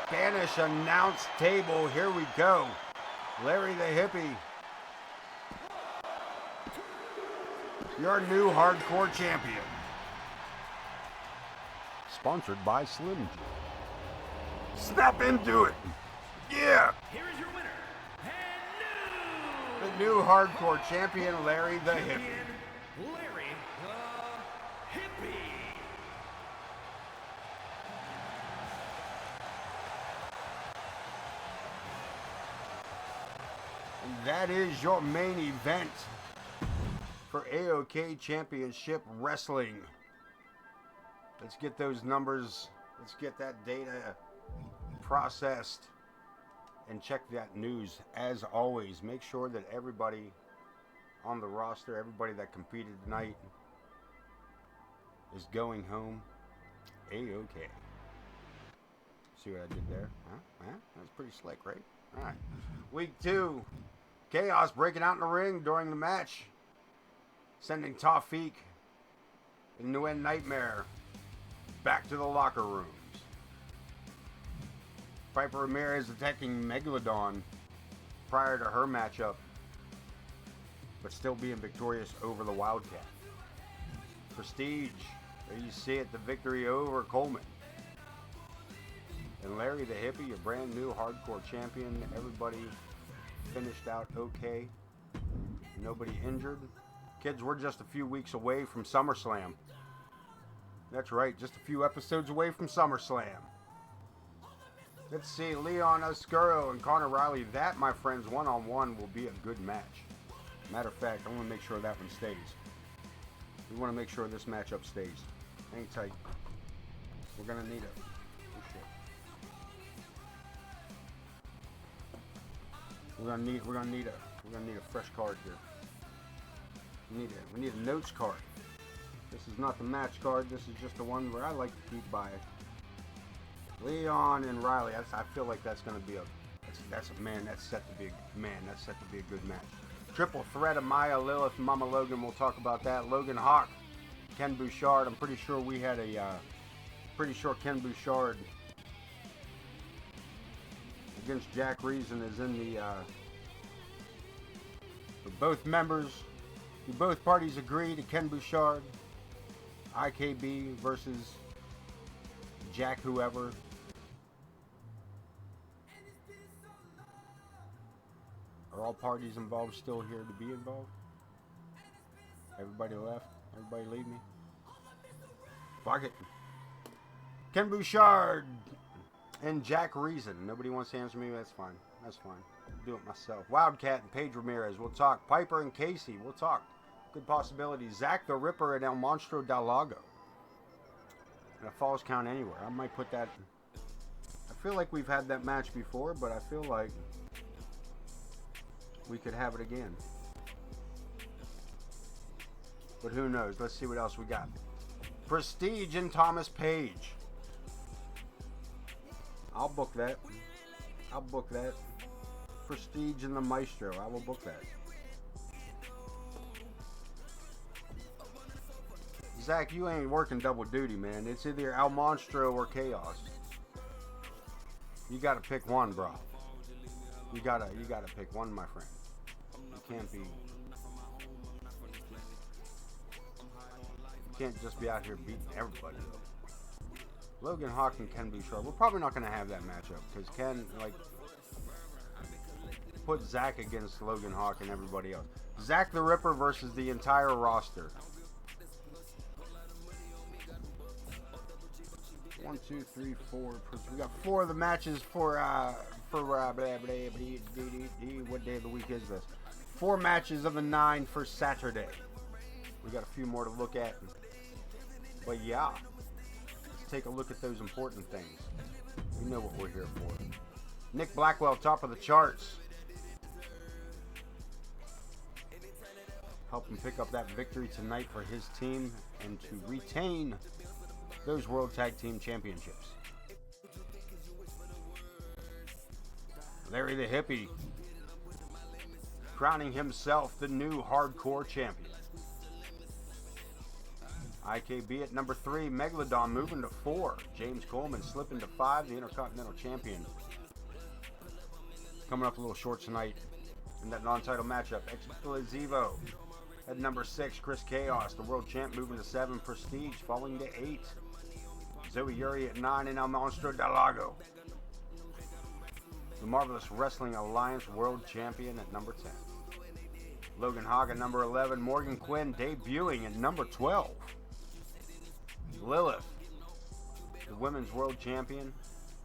Speaker 1: Spanish announce table, here we go. Larry the Hippie, your new hardcore champion. Sponsored by Slim Jim. Snap into it. Yeah.
Speaker 2: Here is your winner, and
Speaker 1: The new hardcore champion, Larry the Hippie.
Speaker 2: Larry the Hippie.
Speaker 1: And that is your main event for AoK Championship Wrestling. Let's get those numbers, let's get that data processed and check that news. As always, make sure that everybody on the roster, everybody that competed tonight is going home AoK. See what I did there? Huh? That's pretty slick, right? All right. Week 2, chaos breaking out in the ring during the match. sending Tawfiq and Nguyen Nightmare back to the locker rooms. Piper Ramirez attacking Megalodon prior to her matchup, but still being victorious over the Wildcat. Prestige, there you see it, the victory over Coleman. And Larry the Hippie, your brand new hardcore champion. Everybody finished out okay. Nobody injured. Kids, we're just a few weeks away from SummerSlam. That's right, just a few episodes away from SummerSlam. Let's see, Leon Oscuro and Conor Riley. That, my friends, one-on-one will be a good match. Matter of fact, I want to make sure that one stays. We want to make sure this matchup stays. Hang tight. We're gonna need it. Oh shit. We're gonna need a fresh card here. We need a notes card. This is not the match card. This is just the one where I like to keep by it. Leon and Riley. I feel like that's gonna be that's set to be a good match. Triple threat of Maya, Lilith, Mama Logan. We'll talk about that. Logan Hawk, Ken Bouchard. I'm pretty sure we had Ken Bouchard against Jack Reason is in the. Both members, both parties agree to Ken Bouchard, IKB versus Jack whoever. Are all parties involved still here to be involved? Everybody left? Everybody leave me? Fuck it. Ken Bouchard and Jack Reason. Nobody wants to answer me. That's fine. That's fine. I'll do it myself. Wildcat and Paige Ramirez. We'll talk. Piper and Casey. We'll talk. Good possibility. Zach the Ripper and El Monstro Del Lago. And a Falls Count Anywhere. I might put that. I feel like we've had that match before, but I feel like we could have it again. But who knows? Let's see what else we got. Prestige and Thomas Page. I'll book that. I'll book that. Prestige and the Maestro. I will book that. Zach, you ain't working double duty, man. It's either El Monstro or Chaos. You gotta pick one, bro. You gotta pick one, my friend. You can't be. You can't just be out here beating everybody up. Logan Hawk and Ken Bouchard. We're probably not gonna have that matchup because Ken put Zach against Logan Hawk and everybody else. Zach the Ripper versus the entire roster. 1, 2, 3, 4. We got 4 of the matches for what day of the week is this? 4 matches of the 9 for Saturday. We got a few more to look at. But yeah, let's take a look at those important things. You know what we're here for. Nick Blackwell, top of the charts. Help him pick up that victory tonight for his team and to retain those World Tag Team Championships. Larry the Hippie crowning himself the new hardcore champion. IKB at number 3, Megalodon moving to 4. James Coleman slipping to 5, the Intercontinental Champion. Coming up a little short tonight in that non-title matchup. Exclusivo at number 6, Chris Chaos, the World Champ moving to 7, Prestige falling to 8. Zoe Yuri at 9 and El Monstro Del Lago. The Marvelous Wrestling Alliance World Champion at number 10. Logan Hogg at number 11. Morgan Quinn debuting at number 12. Lilith, the Women's World Champion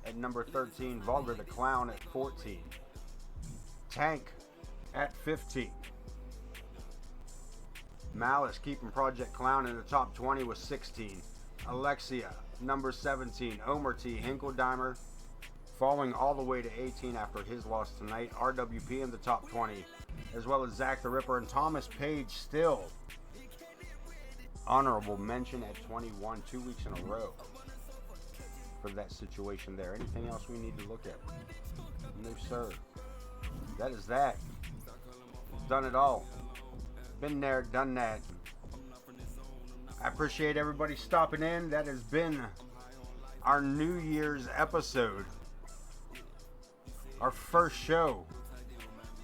Speaker 1: at number 13. Vulgar the Clown at 14. Tank at 15. Malice keeping Project Clown in the top 20 with 16. Alexia, number 17. Omer T. Hinkledimer falling all the way to 18 after his loss tonight. RWP in the top 20, as well as Zach the Ripper and Thomas Page still. Honorable mention at 21, 2 weeks in a row for that situation there. Anything else we need to look at? No, sir. That is that. Done it all. Been there, done that. I appreciate everybody stopping in. That has been our New Year's episode. Our first show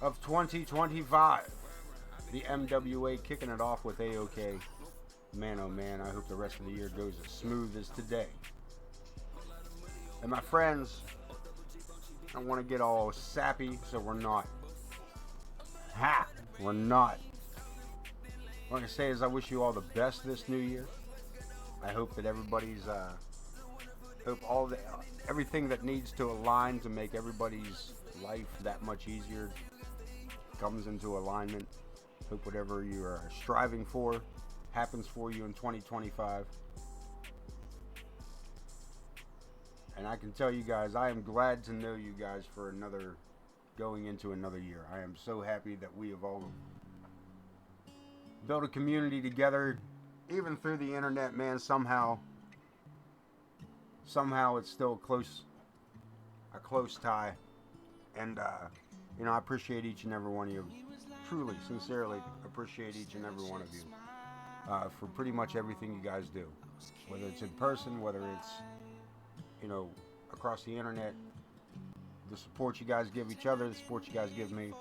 Speaker 1: of 2025. The MWA kicking it off with AoK. Man, oh man, I hope the rest of the year goes as smooth as today. And my friends, I don't want to get all sappy, so we're not. We're not. What I can say is I wish you all the best this new year. I hope that everybody's, everything that needs to align to make everybody's life that much easier comes into alignment. Hope whatever you are striving for happens for you in 2025. And I can tell you guys, I am glad to know you guys for going into another year. I am so happy that we have all built a community together, even through the internet, man. Somehow it's still a close tie. And, I appreciate each and every one of you. Truly, sincerely appreciate each and every one of you for pretty much everything you guys do. Whether it's in person, whether it's, across the internet, the support you guys give each other, the support you guys give me.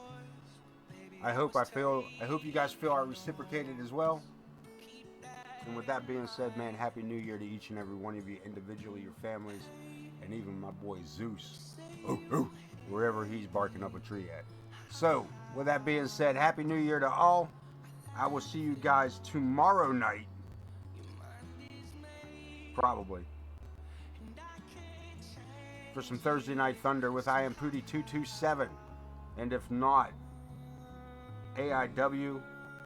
Speaker 1: I hope you guys feel I reciprocated as well. And with that being said, man, Happy New Year to each and every one of you individually, your families, and even my boy Zeus, wherever he's barking up a tree at. So, with that being said, Happy New Year to all. I will see you guys tomorrow night. Probably. For some Thursday Night Thunder with I Am Pooty 227. And if not, AIW,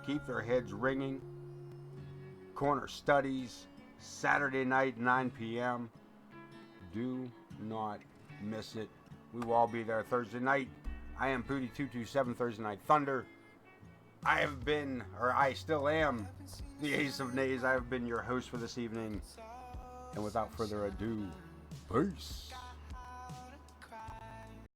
Speaker 1: keep their heads ringing. Corner Studies, Saturday night, 9 p.m. Do not miss it. We will all be there Thursday night. I Am Pooty 227, Thursday Night Thunder. I still am, the Ace of Nays. I have been your host for this evening. And without further ado, peace.